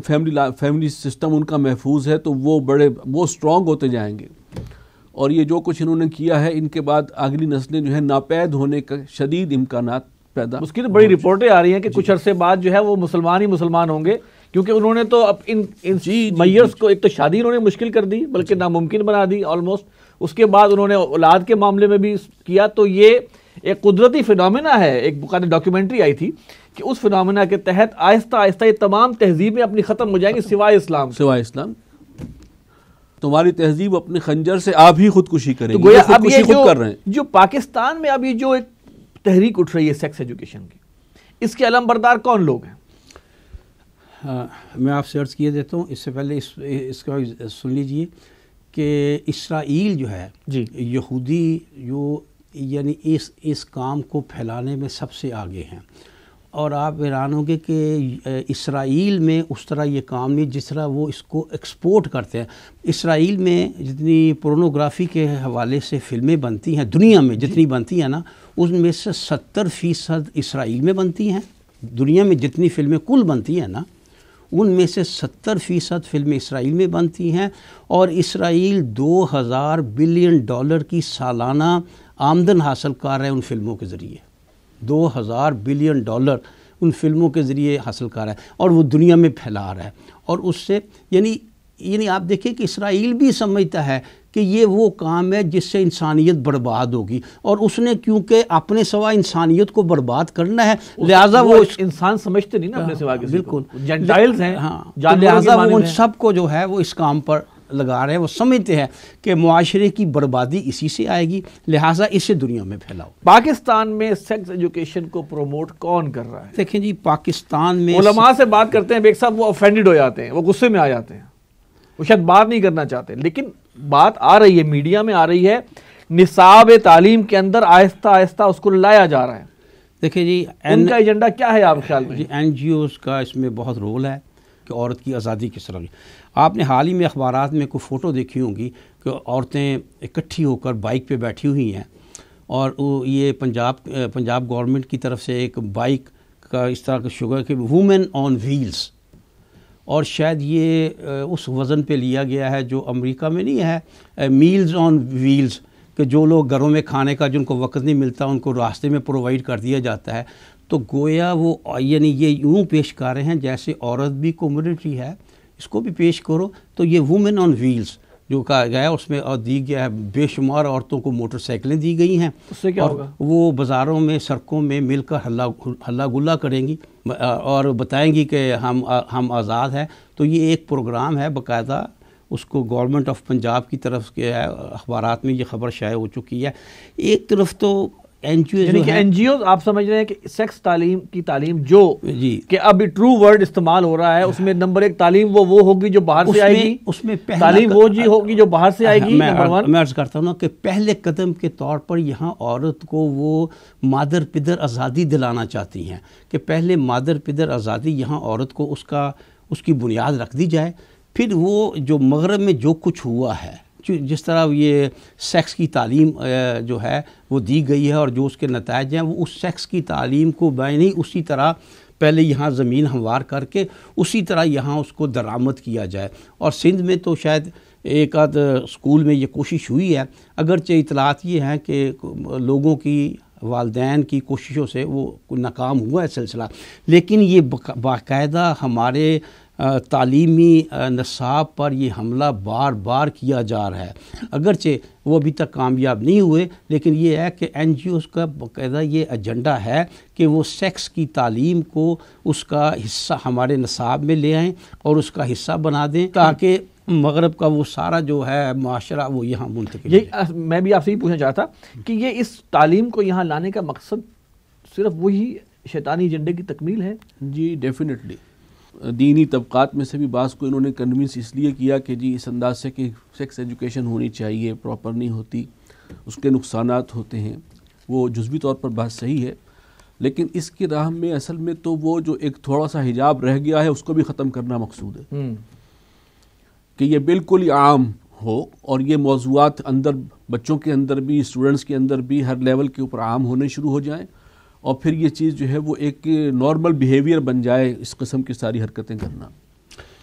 فیملی سسٹم ان کا محفوظ ہے، تو وہ اسٹرانگ ہوتے جائیں گے. اور یہ جو کچھ انہوں نے کیا ہے ان کے بعد اگلی نسلیں جو ہے ناپید ہونے کا شدید امکانات پیدا. اس کی تو بڑی رپورٹیں آ رہی ہیں کہ کچھ عرصے بعد جو ہے وہ مسلمان ہی مسلمان ہوں گے، کیونکہ انہوں نے تو اب ان میئرز کو ایک تو شادی انہوں نے مشکل کر دی بلکہ ناممکن بنا دی آلموسٹ. اس کے بعد انہوں نے اولاد کے معاملے میں بھی کیا. تو یہ ایک قدرتی فینومینا ہے. ایک باقاعدہ ڈاکیومنٹری آئی تھی کہ اس فینومینا کے تحت آہستہ آہستہ یہ تمام تہذیبیں اپنی ختم ہو جائیں گی سوائے اسلام. تمہاری تہذیب اپنے خنجر سے آپ ہی خودکشی کریں گے. گویا اب یہ خود کر رہے ہیں. جو پاکستان میں ابھی جو ایک تحریک اٹھ رہی ہے سیکس ایجوکیشن کی، اس کے علم بردار کون لوگ ہیں؟ میں آپ سے عرض کیے دیتا ہوں. اس سے پہلے اس کا سن لیجئے کہ اسرائیل جو ہے یہودی جو یعنی اس کام کو پھیلانے میں سب سے آگے ہیں. اور آپ حیران ہوں گے کہ اسرائیل میں اس طرح یہ کام نہیں جس طرح وہ اس کو ایکسپورٹ کرتے ہیں. اسرائیل میں جتنی پورنوگرافی کے حوالے سے فلمیں بنتی ہیں دنیا میں جتنی بنتی ہیں نا، اس میں سے 70% اسرائیل میں بنتی ہیں. دنیا میں جتنی فلمیں کل بنتی ہیں نا ان میں سے 70% فلمیں اسرائیل میں بنتی ہیں. اور اسرائیل $2000 بلین کی سالانہ آمدن حاصل کر رہا ہے ان فلموں کے ذریعے. $2000 بلین ان فلموں کے ذریعے حاصل کر رہا ہے اور وہ دنیا میں پھیلا رہا ہے. اور اس سے یعنی آپ دیکھیں کہ اسرائیل بھی سمجھتا ہے کہ یہ وہ کام ہے جس سے انسانیت برباد ہوگی، اور اس نے کیونکہ اپنے سوا انسانیت کو برباد کرنا ہے لہٰذا وہ انسان سمجھتے نہیں نا اپنے سوا کسی کو، بالکل جینٹائلز ہیں، لہٰذا وہ ان سب کو جو ہے وہ اس کام پر لگا رہے ہیں. وہ سمجھتے ہیں کہ معاشرے کی بربادی اسی سے آئے گی، لہٰذا اسے دنیا میں پھیلاؤ. پاکستان میں سیکس ایجوکیشن کو پروموٹ کون کر رہا ہے؟ دیکھیں جی، پاکستان میں علماء سے بات کرتے ہیں بیگ صاحب، وہ آفینڈڈ ہو جاتے ہیں، وہ غصے میں آ جاتے ہیں، وہ شاید بات نہیں کرنا چاہتے، لیکن بات آ رہی ہے، میڈیا میں آ رہی ہے نصاب تعلیم کے اندر آہستہ آہستہ اس کو لایا جا رہا ہے. دیکھیں جی ان کا ایجنڈا کیا ہے آپ خیال میں؟ جی این جی اوز کا اس میں بہت رول ہے کہ عورت کی آزادی کس طرح. آپ نے حال ہی میں اخبارات میں کوئی فوٹو دیکھی ہوں گی کہ عورتیں اکٹھی ہو کر بائک پہ بیٹھی ہوئی ہیں اور یہ پنجاب گورنمنٹ کی طرف سے ایک بائک کا اس طرح کا شوگر کہ وومن آن ویلز، اور شاید یہ اس وزن پہ لیا گیا ہے جو امریکہ میں نہیں ہے میلز آن ویلز، کہ جو لوگ گھروں میں کھانے کا جن کو وقت نہیں ملتا ان کو راستے میں پرووائڈ کر دیا جاتا ہے. تو گویا وہ یعنی یہ یوں پیش کر رہے ہیں جیسے عورت بھی کمیونٹی ہے، اس کو بھی پیش کرو. تو یہ وومن آن ویلز جو کہا گیا ہے اس میں اور دی گیا ہے بے شمار عورتوں کو موٹر سائیکلیں دی گئی ہیں. اس سے کیا ہوگا؟ وہ بازاروں میں سڑکوں میں مل کر ہلا گلا کریں گی اور بتائیں گی کہ ہم آزاد ہیں. تو یہ ایک پروگرام ہے باقاعدہ، اس کو گورنمنٹ آف پنجاب کی طرف کے ہے، اخبارات میں یہ خبر شائع ہو چکی ہے. ایک طرف تو این جی یعنی کہ این جی اوز آپ سمجھ رہے ہیں کہ سیکس تعلیم کی تعلیم جو جی کہ اب ٹرو ورڈ استعمال ہو رہا ہے، اس میں نمبر ایک تعلیم وہ ہوگی جو باہر سے آئے گی، اس میں تعلیم وہ جی ہوگی جو باہر سے آئے گی. میں عرض کرتا ہوں کہ پہلے قدم کے طور پر یہاں عورت کو وہ مادر پدر آزادی دلانا چاہتی ہیں کہ پہلے مادر پدر آزادی یہاں عورت کو اس کی بنیاد رکھ دی جائے. پھر وہ جو مغرب میں جو کچھ ہوا ہے، جس طرح یہ سیکس کی تعلیم جو ہے وہ دی گئی ہے اور جو اس کے نتائج ہیں، وہ اس سیکس کی تعلیم کو نہیں اسی طرح پہلے یہاں زمین ہموار کر کے اسی طرح یہاں اس کو درآمد کیا جائے. اور سندھ میں تو شاید ایک آدھ اسکول میں یہ کوشش ہوئی ہے، اگرچہ اطلاعات یہ ہیں کہ لوگوں کی والدین کی کوششوں سے وہ ناکام ہوا ہے سلسلہ. لیکن یہ باقاعدہ ہمارے تعلیمی نصاب پر یہ حملہ بار بار کیا جا رہا ہے، اگرچہ وہ ابھی تک کامیاب نہیں ہوئے. لیکن یہ ہے کہ این جی اوز کا باقاعدہ یہ ایجنڈا ہے کہ وہ سیکس کی تعلیم کو اس کا حصہ ہمارے نصاب میں لے آئیں اور اس کا حصہ بنا دیں تاکہ مغرب کا وہ سارا جو ہے معاشرہ وہ یہاں منتقل. میں بھی آپ سے یہ پوچھنا چاہتا کہ یہ اس تعلیم کو یہاں لانے کا مقصد صرف وہی شیطانی ایجنڈے کی تکمیل ہے؟ جی ڈیفینیٹلی. دینی طبقات میں سے بھی بعض کو انہوں نے کنونس اس لیے کیا کہ جی اس انداز سے کہ سیکس ایجوکیشن ہونی چاہیے، پراپر نہیں ہوتی، اس کے نقصانات ہوتے ہیں. وہ جزوی طور پر بات صحیح ہے، لیکن اس کی راہ میں اصل میں تو وہ جو ایک تھوڑا سا حجاب رہ گیا ہے اس کو بھی ختم کرنا مقصود ہے کہ یہ بالکل ہی عام ہو اور یہ موضوعات اندر بچوں کے اندر بھی اسٹوڈنٹس کے اندر بھی ہر لیول کے اوپر عام ہونے شروع ہو جائیں اور پھر یہ چیز جو ہے وہ ایک نارمل بیہیویئر بن جائے اس قسم کی ساری حرکتیں کرنا.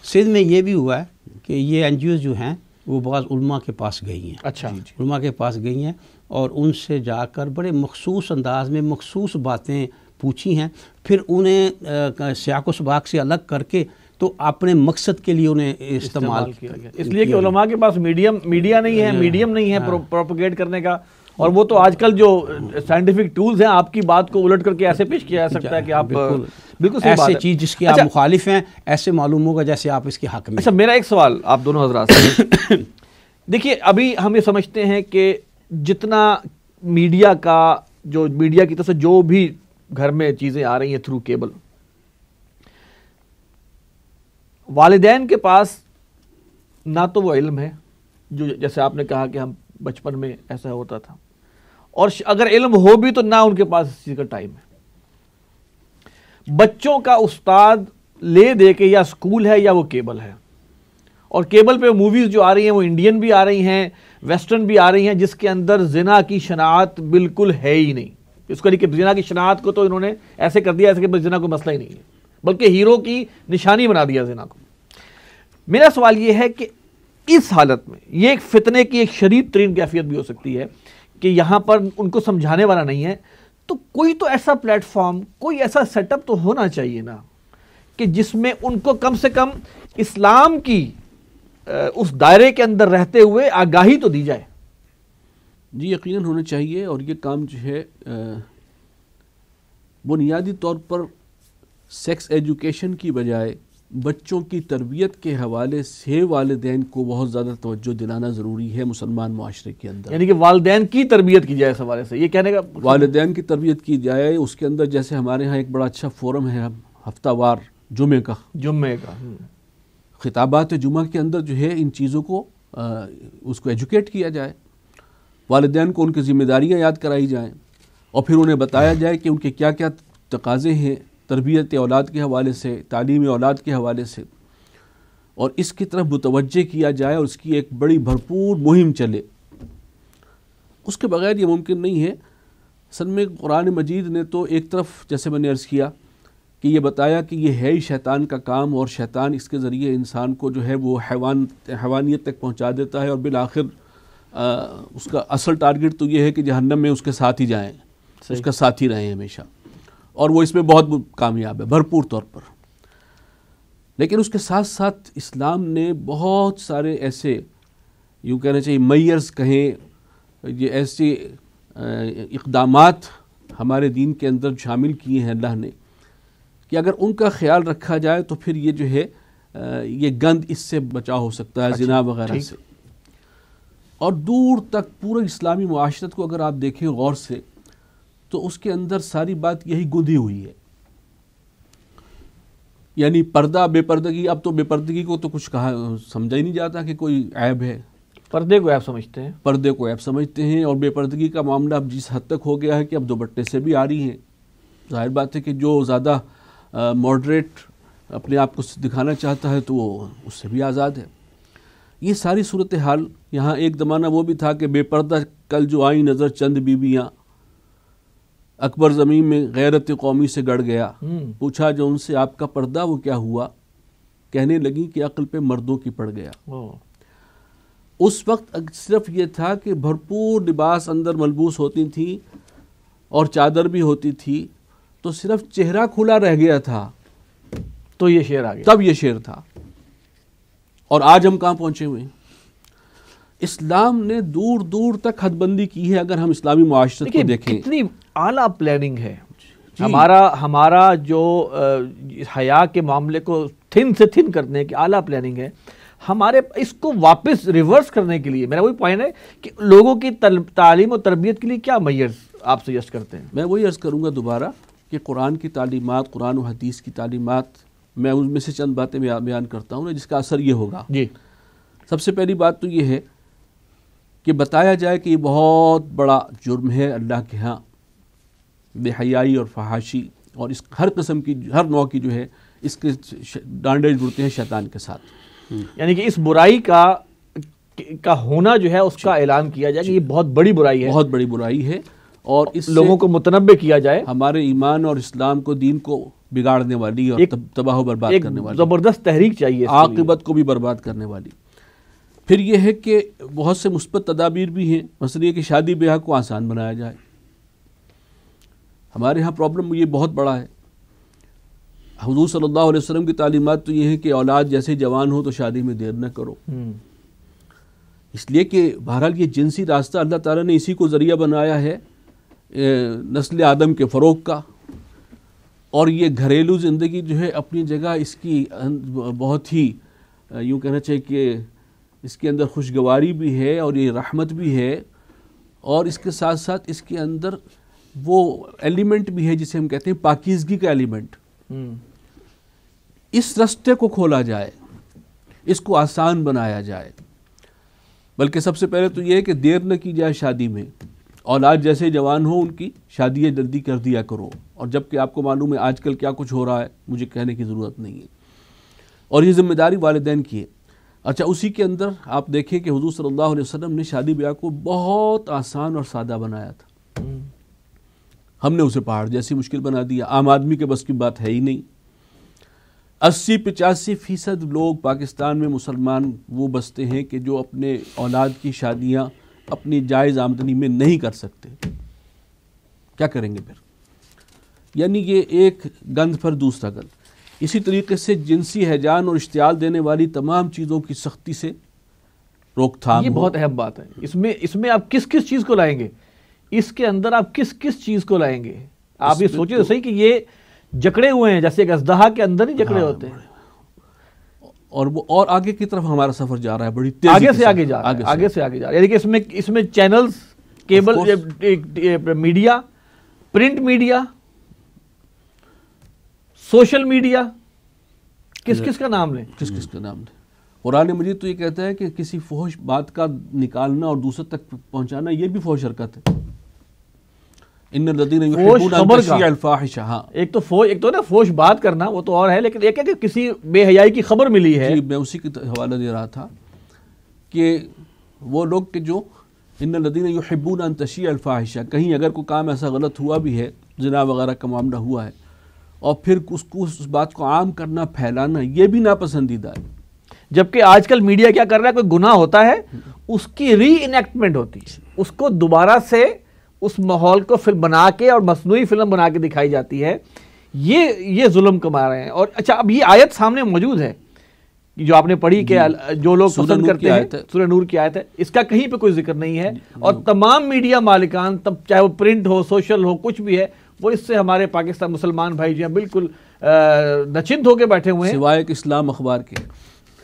سندھ میں یہ بھی ہوا ہے کہ یہ این جی اوز جو ہیں وہ بعض علماء کے پاس گئی ہیں. اچھا علماء کے پاس گئی ہیں اور ان سے جا کر بڑے مخصوص انداز میں مخصوص باتیں پوچھی ہیں. پھر انہیں سیاق و سباق سے الگ کر کے تو اپنے مقصد کے لیے انہیں استعمال کیا گیا، اس لیے کہ علماء کے پاس میڈیا نہیں ہے پروپیگیٹ کرنے کا. اور وہ تو آج کل جو سائنٹیفک ٹولز ہیں آپ کی بات کو الٹ کر کے ایسے پیش کیا جا سکتا ہے کہ آپ بالکل ایسے چیز جس کے آپ مخالف ہیں ایسے معلوم ہوگا جیسے آپ اس کے حق میں. اچھا میرا ایک سوال آپ دونوں حضرات سے دیکھیے، ابھی ہم یہ سمجھتے ہیں کہ جتنا میڈیا کی طرف سے جو بھی گھر میں چیزیں آ رہی ہیں تھرو کیبل، والدین کے پاس نہ تو وہ علم ہے جو جیسے آپ نے کہا کہ ہم بچپن میں ایسا ہوتا تھا، اور اگر علم ہو بھی تو نہ ان کے پاس اس چیز کا ٹائم ہے. بچوں کا استاد لے دے کے یا اسکول ہے یا وہ کیبل ہے، اور کیبل پہ موویز جو آ رہی ہیں وہ انڈین بھی آ رہی ہیں، ویسٹرن بھی آ رہی ہیں، جس کے اندر زنا کی شناعت بالکل ہے ہی نہیں. اس کو کہ زنا کی شناعت کو تو انہوں نے ایسے کر دیا ایسے کہ زنا کوئی مسئلہ ہی نہیں ہے، بلکہ ہیرو کی نشانی بنا دیا زنا کو. میرا سوال یہ ہے کہ اس حالت میں یہ ایک فتنے کی ایک شدید ترین کیفیت بھی ہو سکتی ہے کہ یہاں پر ان کو سمجھانے والا نہیں ہے، تو کوئی تو ایسا پلیٹ فارم، کوئی ایسا سیٹ اپ تو ہونا چاہیے نا کہ جس میں ان کو کم سے کم اسلام کی اس دائرے کے اندر رہتے ہوئے آگاہی تو دی جائے. جی یقیناً ہونا چاہیے، اور یہ کام جو ہے بنیادی طور پر سیکس ایجوکیشن کی بجائے بچوں کی تربیت کے حوالے سے والدین کو بہت زیادہ توجہ دلانا ضروری ہے مسلمان معاشرے کے اندر. یعنی کہ والدین کی تربیت کی جائے، اس حوالے سے یہ کہنے کا والدین کی تربیت کی جائے. اس کے اندر جیسے ہمارے ہاں ایک بڑا اچھا فورم ہے ہفتہ وار جمعے کا خطابات جمعہ کے اندر جو ہے ان چیزوں کو اس کو ایجوکیٹ کیا جائے. والدین کو ان کی ذمہ داریاں یاد کرائی جائیں اور پھر انہیں بتایا جائے کہ ان کے کیا کیا تقاضے ہیں تربیت اولاد کے حوالے سے، تعلیم اولاد کے حوالے سے، اور اس کی طرف متوجہ کیا جائے اور اس کی ایک بڑی بھرپور مہم چلے۔ اس کے بغیر یہ ممکن نہیں ہے۔ اصل میں قرآن مجید نے تو ایک طرف جیسے میں نے عرض کیا کہ یہ بتایا کہ یہ ہے ہی شیطان کا کام، اور شیطان اس کے ذریعے انسان کو جو ہے وہ حیوانیت تک پہنچا دیتا ہے، اور بالآخر اس کا اصل ٹارگٹ تو یہ ہے کہ جہنم میں اس کے ساتھ ہی جائیں، اس کا ساتھ ہی رہیں ہمیشہ، اور وہ اس میں بہت کامیاب ہے بھرپور طور پر۔ لیکن اس کے ساتھ ساتھ اسلام نے بہت سارے ایسے یوں کہنا چاہیے میئرز کہیں، یہ ایسے اقدامات ہمارے دین کے اندر شامل کیے ہیں اللہ نے کہ اگر ان کا خیال رکھا جائے تو پھر یہ جو ہے یہ گند اس سے بچا ہو سکتا ہے، زنا وغیرہ سے۔ اور دور تک پورے اسلامی معاشرت کو اگر آپ دیکھیں غور سے تو اس کے اندر ساری بات یہی گندھی ہوئی ہے، یعنی پردہ، بے پردگی۔ اب تو بے پردگی کو تو کچھ کہا سمجھا ہی نہیں جاتا کہ کوئی عیب ہے، پردے کو عیب سمجھتے ہیں، پردے کو عیب سمجھتے ہیں، اور بے پردگی کا معاملہ اب جس حد تک ہو گیا ہے کہ اب دوپٹے سے بھی آ رہی ہیں۔ ظاہر بات ہے کہ جو زیادہ ماڈریٹ اپنے آپ کو دکھانا چاہتا ہے تو وہ اس سے بھی آزاد ہے۔ یہ ساری صورتحال یہاں ایک زمانہ وہ بھی تھا کہ بے پردہ کل جو آئی نظر چند بیویاں، اکبر زمین میں غیرت قومی سے گڑ گیا، پوچھا جو ان سے آپ کا پردہ وہ کیا ہوا، کہنے لگی کہ عقل پہ مردوں کی پڑ گیا۔ اس وقت صرف یہ تھا کہ بھرپور لباس اندر ملبوس ہوتی تھی اور چادر بھی ہوتی تھی، تو صرف چہرہ کھلا رہ گیا تھا تو یہ شعر آ گیا، تب یہ شعر تھا۔ اور آج ہم کہاں پہنچے ہوئے ہیں؟ اسلام نے دور دور تک حد بندی کی ہے۔ اگر ہم اسلامی معاشرت کو دیکھیں کتنی اعلیٰ پلاننگ ہے ہمارا جو حیا کے معاملے کو تھن سے تھن کرنے کی اعلیٰ پلاننگ ہے ہمارے۔ اس کو واپس ریورس کرنے کے لیے میرا وہی پوائنٹ ہے کہ لوگوں کی تعلیم و تربیت کے لیے کیا میئرز آپ سجیسٹ کرتے ہیں؟ میں وہی عرض کروں گا دوبارہ کہ قرآن کی تعلیمات، قرآن و حدیث کی تعلیمات، میں ان میں سے چند باتیں بیان کرتا ہوں جس کا اثر یہ ہوگا۔ جی، سب سے پہلی بات تو یہ ہے کہ بتایا جائے کہ یہ بہت بڑا جرم ہے اللہ کے ہاں، بے حیائی اور فحاشی، اور اس ہر قسم کی ہر نوع کی جو ہے اس کے ڈانڈے جڑتے ہیں شیطان کے ساتھ۔ یعنی کہ اس برائی کا ہونا جو ہے اس کا اعلان کیا جائے کہ یہ بہت بڑی برائی ہے، بہت بڑی برائی ہے، اور اس لوگوں کو متنبع کیا جائے، ہمارے ایمان اور اسلام کو، دین کو بگاڑنے والی اور تباہ و برباد کرنے والی زبردست تحریک چاہیے، عاقبت کو بھی برباد کرنے والی۔ پھر یہ ہے کہ بہت سے مثبت تدابیر بھی ہیں، مثلا یہ کہ شادی بیاہ کو آسان بنایا جائے۔ ہمارے ہاں پرابلم یہ بہت بڑا ہے۔ حضور صلی اللہ علیہ وسلم کی تعلیمات تو یہ ہے کہ اولاد جیسے جوان ہو تو شادی میں دیر نہ کرو، اس لیے کہ بہرحال یہ جنسی راستہ اللہ تعالیٰ نے اسی کو ذریعہ بنایا ہے نسل آدم کے فروغ کا، اور یہ گھریلو زندگی جو ہے اپنی جگہ اس کی بہت ہی یوں کہنا چاہیے کہ اس کے اندر خوشگواری بھی ہے اور یہ رحمت بھی ہے، اور اس کے ساتھ ساتھ اس کے اندر وہ ایلیمنٹ بھی ہے جسے ہم کہتے ہیں پاکیزگی کا ایلیمنٹ۔ اس رستے کو کھولا جائے، اس کو آسان بنایا جائے، بلکہ سب سے پہلے تو یہ ہے کہ دیر نہ کی جائے شادی میں، اولاد جیسے جوان ہو ان کی شادیاں جلدی کر دیا کرو، اور جبکہ آپ کو معلوم ہے آج کل کیا کچھ ہو رہا ہے، مجھے کہنے کی ضرورت نہیں ہے، اور یہ ذمہ داری والدین کی ہے۔ اچھا، اسی کے اندر آپ دیکھیں کہ حضور صلی اللہ علیہ وسلم نے شادی بیاہ کو بہت آسان اور سادہ بنایا تھا، ہم نے اسے پہاڑ جیسی مشکل بنا دیا، عام آدمی کے بس کی بات ہے ہی نہیں۔ 80-85% لوگ پاکستان میں مسلمان وہ بستے ہیں کہ جو اپنے اولاد کی شادیاں اپنی جائز آمدنی میں نہیں کر سکتے، کیا کریں گے پھر؟ یعنی یہ ایک گند پر دوسرا گند۔ اسی طریقے سے جنسی ہیجان اور اشتعال دینے والی تمام چیزوں کی سختی سے روک تھام، یہ بہت اہم بات ہے۔ اس میں آپ کس چیز کو لائیں گے، اس کے اندر آپ کس چیز کو لائیں گے؟ آپ یہ سوچیں تو صحیح کہ یہ جکڑے ہوئے ہیں جیسے ایک اژدہا کے اندر ہی جکڑے ہوتے ہیں، اور وہ اور آگے کی طرف ہمارا سفر جا رہا ہے، بڑی تیزی آگے سے آگے جا رہا ہے، یعنی کہ اس میں channels, cable media, print media, social media, کس کا نام لیں؟ کس کا نام لیں؟ قرآن مجید تو یہ کہتا ہے کہ کسی فحش بات کا نکالنا اور دوسرے تک پہنچانا یہ بھی فحش حرکت ہے. ان الذین یحبون ان تشیع الفاحشہ. ہاں ایک تو نا فحش بات کرنا وہ تو اور ہے، لیکن ایک ہے کہ کسی بے حیائی کی خبر ملی ہے. جی میں اسی کی حوالہ دے رہا تھا کہ وہ لوگ کہ جو ان الذین یحبون ان تشیع الفاحشہ، کہیں اگر کوئی کام ایسا غلط ہوا بھی ہے، زنا وغیرہ کا معاملہ ہوا ہے، اور پھر اس بات کو عام کرنا، پھیلانا، یہ بھی ناپسندیدہ ہے. جبکہ آج کل میڈیا کیا کر رہا ہے، کوئی گناہ ہوتا ہے اس کی ری انیکٹمنٹ ہوتی ہے، اس کو دوبارہ سے اس ماحول کو فلم بنا کے اور مصنوعی فلم بنا کے دکھائی جاتی ہے. یہ ظلم کما رہے ہیں. اور اچھا اب یہ آیت سامنے موجود ہے جو آپ نے پڑھی کہ جو لوگ پسند کرتے ہیں، سورہ نور کی آیت ہے، اس کا کہیں پہ کوئی ذکر نہیں ہے. اور تمام میڈیا مالکان، تب چاہے وہ پرنٹ ہو، سوشل ہو، کچھ بھی ہے، وہ اس سے ہمارے پاکستان مسلمان بھائی جو ہیں بالکل نچند ہو کے بیٹھے ہوئے ہیں، سوائے اسلام اخبار کے،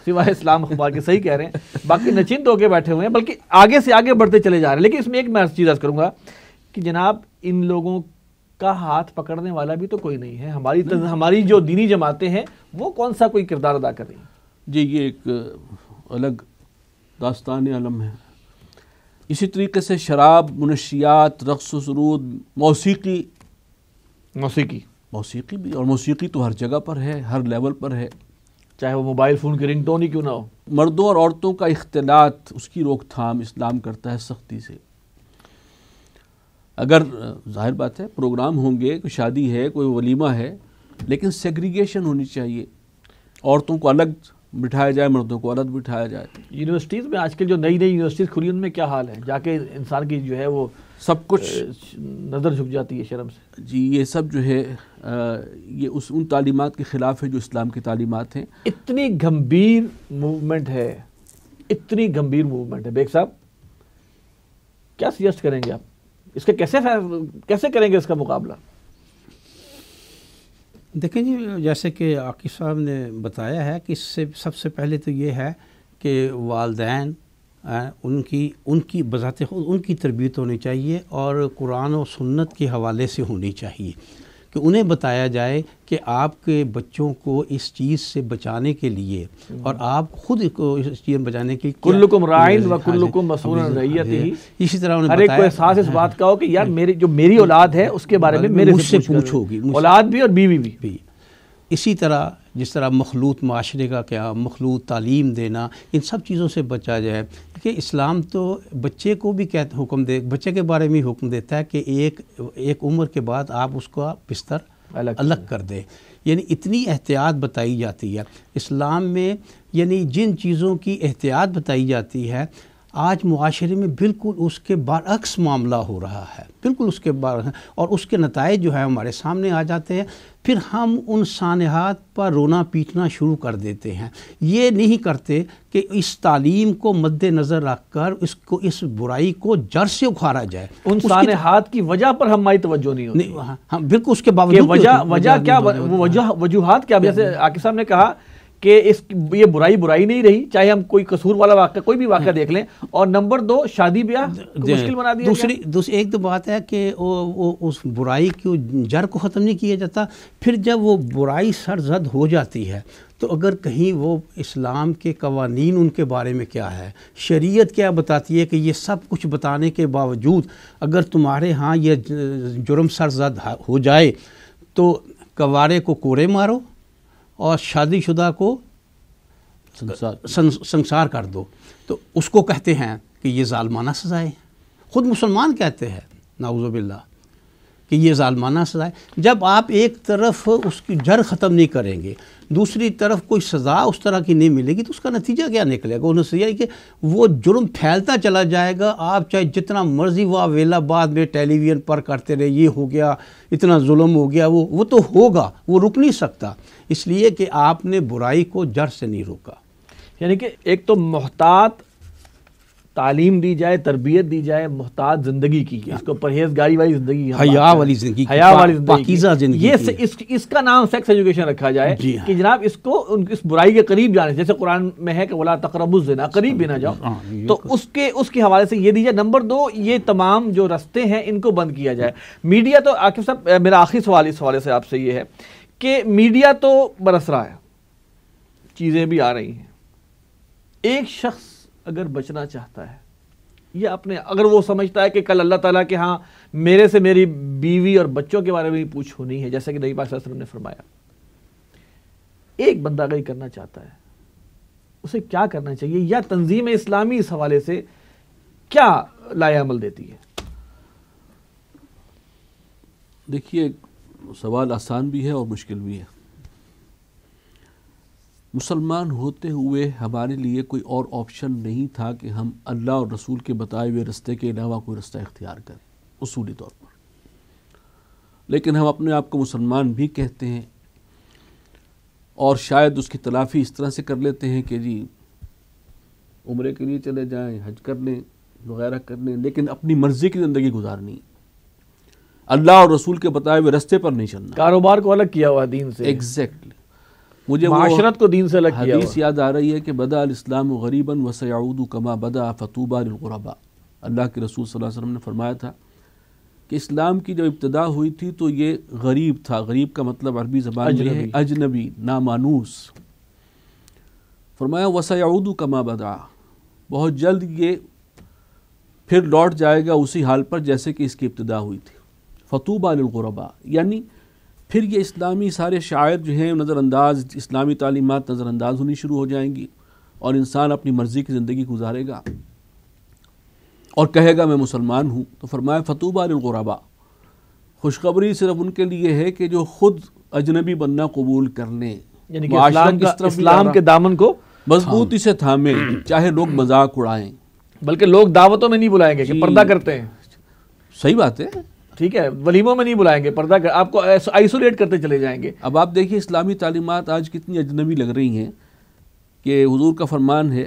سوائے اسلام اخبار کے. صحیح کہہ رہے ہیں، باقی نچند ہو کے بیٹھے ہوئے ہیں، بلکہ آگے سے آگے بڑھتے چلے جا رہے ہیں. لیکن اس میں ایک میں چیز عرض کروں گا کہ جناب ان لوگوں کا ہاتھ پکڑنے والا بھی تو کوئی نہیں ہے. ہماری جو دینی جماعتیں ہیں وہ کون سا کوئی کردار ادا کر رہی ہیں؟ جی یہ ایک الگ داستان عالم ہے. اسی طریقے سے شراب، منشیات، رقص و سرود، موسیقی بھی، اور موسیقی تو ہر جگہ پر ہے، ہر لیول پر ہے، چاہے وہ موبائل فون کی رنگ ٹون ہی کیوں نہ ہو. مردوں اور عورتوں کا اختلاط، اس کی روک تھام اسلام کرتا ہے سختی سے. اگر ظاہر بات ہے پروگرام ہوں گے، کوئی شادی ہے، کوئی ولیمہ ہے، لیکن سیگریگیشن ہونی چاہیے. عورتوں کو الگ بٹھایا جائے، مردوں کو الگ بٹھایا جائے. یونیورسٹیز میں آج کل جو نئی یونیورسٹیز کھلی ان میں کیا حال ہے؟ جا کے انسان کی جو ہے وہ سب کچھ نظر جھک جاتی ہے شرم سے. جی یہ سب جو ہے یہ ان تعلیمات کے خلاف ہے جو اسلام کی تعلیمات ہیں. اتنی گمبھیر موومنٹ ہے، اتنی گمبھیر موومنٹ ہے. بیگ صاحب کیا سجیسٹ کریں گے آپ اس کے کیسے کریں گے اس کا مقابلہ؟ دیکھیں جی جیسے کہ عاقب صاحب نے بتایا ہے کہ اس سے سب سے پہلے تو یہ ہے کہ والدین ان کی بذات خود ان کی تربیت ہونی چاہیے، اور قرآن و سنت کے حوالے سے ہونی چاہیے کہ انہیں بتایا جائے کہ آپ کے بچوں کو اس چیز سے بچانے کے لیے، اور آپ خود کو اس چیز بچانے کے لیے کلکم راعٍ و کلکم مسئول عن رعیتہ. اسی طرح انہیں ہر ایک کو احساس اس بات کا ہو کہ یار میری اولاد ہے، اس کے بارے میں میرے سے پوچھو گی، اولاد بھی اور بیوی بھی. اسی طرح جس طرح مخلوط معاشرے کا کیا، مخلوط تعلیم دینا، ان سب چیزوں سے بچا جائے. کہ اسلام تو بچے کو بھی بچے کے بارے میں حکم دیتا ہے کہ ایک عمر کے بعد آپ اس کا بستر الگ کر دیں. یعنی اتنی احتیاط بتائی جاتی ہے اسلام میں. یعنی جن چیزوں کی احتیاط بتائی جاتی ہے آج معاشرے میں بالکل اس کے برعکس معاملہ ہو رہا ہے، بالکل اس کے برعکس، اور اس کے نتائج جو ہے ہمارے سامنے آ جاتے ہیں. پھر ہم ان سانحات پر رونا پیٹنا شروع کر دیتے ہیں. یہ نہیں کرتے کہ اس تعلیم کو مد نظر رکھ کر اس برائی کو جڑ سے اکھاڑا جائے. ان سانحات کی وجہ پر ہماری توجہ نہیں ہوتی. ہاں بالکل اس کے باوجود وجہ کیا، وجوہات کیا؟ جیسے عاقب صاحب نے کہا کہ یہ برائی نہیں رہی، چاہے ہم کوئی قصور والا واقعہ کوئی بھی واقعہ دیکھ لیں. اور نمبر 2 شادی بیاہ مشکل بنا دیا. دوسری ایک تو بات ہے کہ اس برائی کی جڑ کو ختم نہیں کیا جاتا. پھر جب وہ برائی سرزد ہو جاتی ہے تو اگر کہیں وہ اسلام کے قوانین ان کے بارے میں کیا ہے، شریعت کیا بتاتی ہے کہ یہ سب کچھ بتانے کے باوجود اگر تمہارے ہاں یہ جرم سرزد ہو جائے تو کوارے کو کوڑے مارو اور شادی شدہ کو سنسار کر دو. تو اس کو کہتے ہیں کہ یہ ظالمانہ سزائے. خود مسلمان کہتے ہیں نعوذ باللہ کہ یہ ظالمانہ سزائے. جب آپ ایک طرف اس کی جڑ ختم نہیں کریں گے، دوسری طرف کوئی سزا اس طرح کی نہیں ملے گی، تو اس کا نتیجہ کیا نکلے گا؟ وہ نتیجہ کہ وہ جرم پھیلتا چلا جائے گا. آپ چاہے جتنا مرضی وہ ویلا بعد میں ٹیلی ویژن پر کرتے رہے، یہ ہو گیا، اتنا ظلم ہو گیا، وہ تو ہوگا، وہ رک نہیں سکتا. اس لیے کہ آپ نے برائی کو جڑ سے نہیں روکا. یعنی کہ ایک تو محتاط تعلیم دی جائے، تربیت دی جائے محتاط زندگی کی، اس کو پرہیزگاری والی زندگی، حیا والی زندگی، پاکیزہ زندگی، اس کا نام سیکس ایجوکیشن رکھا جائے کہ جناب اس کو اس برائی کے قریب جانے، جیسے قرآن میں ہے کہ وَلَا تَقْرَبُوا الزِّنَا، قریب بھی نہ جاؤ. تو اس کے حوالے سے یہ دی جائے. نمبر 2 یہ تمام جو رستے ہیں ان کو بند کیا جائے. میڈیا تو عاقب صاحب میرا آخری سوال اس حوالے سے آپ سے یہ ہے کہ میڈیا تو برس رہا ہے، چیزیں بھی آ رہی ہیں، ایک شخص اگر بچنا چاہتا ہے یا اپنے اگر وہ سمجھتا ہے کہ کل اللہ تعالیٰ کے ہاں میرے سے میری بیوی اور بچوں کے بارے میں پوچھ ہونی ہے، جیسا کہ نبی پاک صلی اللہ علیہ وسلم نے فرمایا، ایک بندہ اگر یہ کرنا چاہتا ہے اسے کیا کرنا چاہیے، یا تنظیم اسلامی اس حوالے سے کیا لائے عمل دیتی ہے؟ دیکھیے، سوال آسان بھی ہے اور مشکل بھی ہے۔ مسلمان ہوتے ہوئے ہمارے لیے کوئی اور آپشن نہیں تھا کہ ہم اللہ اور رسول کے بتائے ہوئے رستے کے علاوہ کوئی رستہ اختیار کریں اصولی طور پر، لیکن ہم اپنے آپ کو مسلمان بھی کہتے ہیں، اور شاید اس کی تلافی اس طرح سے کر لیتے ہیں کہ جی عمرے کے لیے چلے جائیں، حج کر لیں، وغیرہ کر لیں، لیکن اپنی مرضی کی زندگی گزارنی، اللہ اور رسول کے بتائے ہوئے رستے پر نہیں چلنا، کاروبار کو الگ کیا ہوا دین سے، ایگزیکٹلی۔ مجھے معاشرت کو دین سے الگ کیا حدیث ہوا۔ یاد آ رہی ہے کہ بدا الاسلام غریبا وسیعود کما بدا فطوبى للغرباء۔ اللہ کے رسول صلی اللہ علیہ وسلم نے فرمایا تھا کہ اسلام کی جب ابتدا ہوئی تھی تو یہ غریب تھا، غریب کا مطلب عربی زبان میں ہے اجنبی، نامانوس۔ فرمایا وسیعود کما بدا، بہت جلد یہ پھر لوٹ جائے گا اسی حال پر جیسے کہ اس کی ابتدا ہوئی تھی، فطوبى للغرباء، یعنی پھر یہ اسلامی سارے شعائر جو ہیں نظر انداز، اسلامی تعلیمات نظر انداز ہونی شروع ہو جائیں گی، اور انسان اپنی مرضی کی زندگی گزارے گا اور کہے گا میں مسلمان ہوں۔ تو فرمایا فطوبى للغرباء، خوشخبری صرف ان کے لیے ہے کہ جو خود اجنبی بننا قبول کر لیں، یعنی کہ اسلام کے دامن کو مضبوطی سے تھامیں، چاہے لوگ مذاق اڑائیں، بلکہ لوگ دعوتوں میں نہیں بلائیں گے کہ پردہ کرتے ہیں، صحیح بات ہے، ٹھیک ہے، ولیموں میں نہیں بلائیں گے، پردہ آپ کو آئسولیٹ کرتے چلے جائیں گے۔ اب آپ دیکھیے اسلامی تعلیمات آج کتنی اجنبی لگ رہی ہیں کہ حضور کا فرمان ہے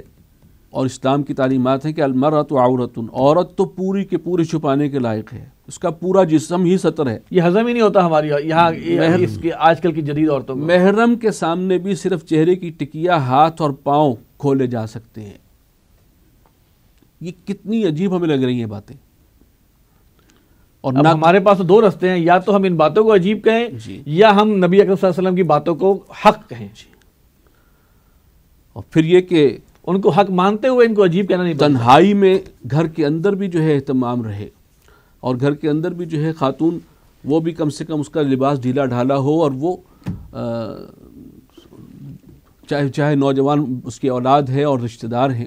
اور اسلام کی تعلیمات ہیں کہ المرأۃ عورۃ، عورت تو پوری کے پوری چھپانے کے لائق ہے، اس کا پورا جسم ہی ستر ہے، یہ ہضم ہی نہیں ہوتا ہماری یہاں اس کے آج کل کی جدید عورتوں کو۔ محرم کے سامنے بھی صرف چہرے کی ٹکیا، ہاتھ اور پاؤں کھولے جا سکتے ہیں۔ یہ کتنی عجیب ہمیں لگ رہی ہیں باتیں، اور اب ہمارے پاس دو رستے ہیں، یا تو ہم ان باتوں کو عجیب کہیں جی، یا ہم نبی اکرم صلی اللہ علیہ وسلم کی باتوں کو حق کہیں، اور پھر یہ کہ ان کو حق مانتے ہوئے ان کو عجیب کہنا نہیں پڑتا۔ تنہائی میں گھر کے اندر بھی جو ہے اہتمام رہے، اور گھر کے اندر بھی جو ہے خاتون وہ بھی کم سے کم اس کا لباس ڈھیلا ڈھالا ہو، اور وہ چاہے نوجوان اس کی اولاد ہے اور رشتہ دار ہیں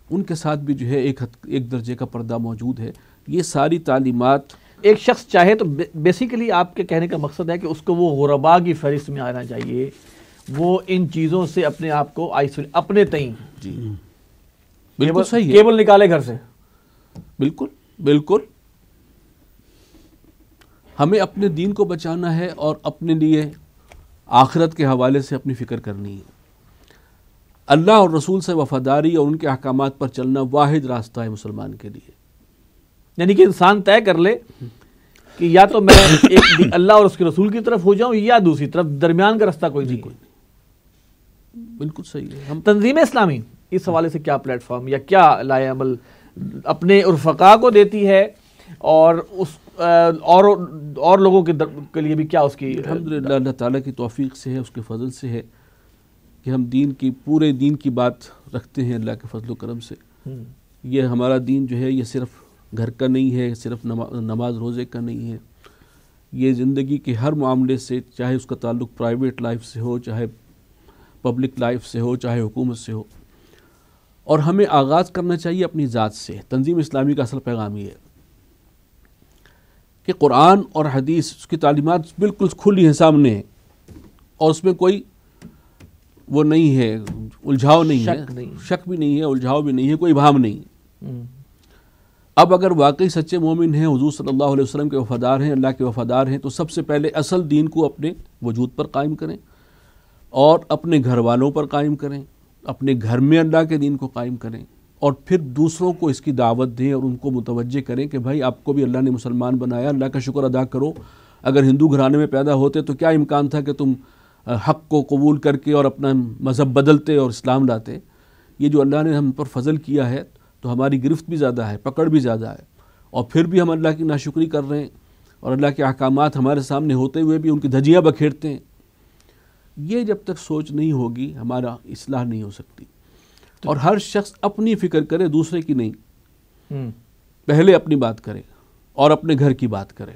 ان کے ساتھ بھی جو ہے ایک درجے کا پردہ موجود ہے۔ یہ ساری تعلیمات ایک شخص چاہے تو بیسیکلی آپ کے کہنے کا مقصد ہے کہ اس کو وہ غرباء کی فہرست میں آنا چاہیے، وہ ان چیزوں سے اپنے آپ کو اپنے تئیں، جی بالکل صحیح ہے، کیبل نکالے گھر سے، بالکل بالکل، ہمیں اپنے دین کو بچانا ہے اور اپنے لیے آخرت کے حوالے سے اپنی فکر کرنی ہے۔ اللہ اور رسول سے وفاداری اور ان کے احکامات پر چلنا واحد راستہ ہے مسلمان کے لیے۔ یعنی کہ انسان طے کر لے کہ یا تو میں ایک اللہ اور اس کے رسول کی طرف ہو جاؤں، یا دوسری طرف درمیان کا راستہ کوئی نہیں۔ بالکل صحیح ہے۔ ہم تنظیم اسلامی اس حوالے سے کیا پلیٹ فارم یا کیا لائے عمل اپنے رفقا کو دیتی ہے، اور اس اور لوگوں کے لیے بھی کیا اس کی؟ الحمدللہ اللہ تعالیٰ کی توفیق سے ہے، اس کے فضل سے ہے کہ ہم پورے دین کی بات رکھتے ہیں اللہ کے فضل و کرم سے۔ یہ ہمارا دین جو ہے یہ صرف گھر کا نہیں ہے، صرف نماز روزے کا نہیں ہے، یہ زندگی کے ہر معاملے سے، چاہے اس کا تعلق پرائیویٹ لائف سے ہو، چاہے پبلک لائف سے ہو، چاہے حکومت سے ہو، اور ہمیں آغاز کرنا چاہیے اپنی ذات سے۔ تنظیم اسلامی کا اصل پیغام یہ ہے کہ قرآن اور حدیث اس کی تعلیمات بالکل کھلی ہیں سامنے ہیں، اور اس میں کوئی وہ نہیں ہے، الجھاؤ نہیں ہے، شک بھی نہیں ہے، الجھاؤ بھی نہیں ہے، کوئی ابہام نہیں۔ اب اگر واقعی سچے مومن ہیں، حضور صلی اللہ علیہ وسلم کے وفادار ہیں، اللہ کے وفادار ہیں، تو سب سے پہلے اصل دین کو اپنے وجود پر قائم کریں، اور اپنے گھر والوں پر قائم کریں، اپنے گھر میں اللہ کے دین کو قائم کریں، اور پھر دوسروں کو اس کی دعوت دیں اور ان کو متوجہ کریں کہ بھائی آپ کو بھی اللہ نے مسلمان بنایا، اللہ کا شکر ادا کرو۔ اگر ہندو گھرانے میں پیدا ہوتے تو کیا امکان تھا کہ تم حق کو قبول کر کے اور اپنا مذہب بدلتے اور اسلام لاتے۔ یہ جو اللہ نے ہم پر فضل کیا ہے تو ہماری گرفت بھی زیادہ ہے، پکڑ بھی زیادہ ہے، اور پھر بھی ہم اللہ کی ناشکری کر رہے ہیں اور اللہ کے احکامات ہمارے سامنے ہوتے ہوئے بھی ان کی دھجیاں بکھیرتے ہیں۔ یہ جب تک سوچ نہیں ہوگی ہمارا اصلاح نہیں ہو سکتی۔ اور ہر شخص اپنی فکر کرے، دوسرے کی نہیں، پہلے اپنی بات کرے اور اپنے گھر کی بات کرے،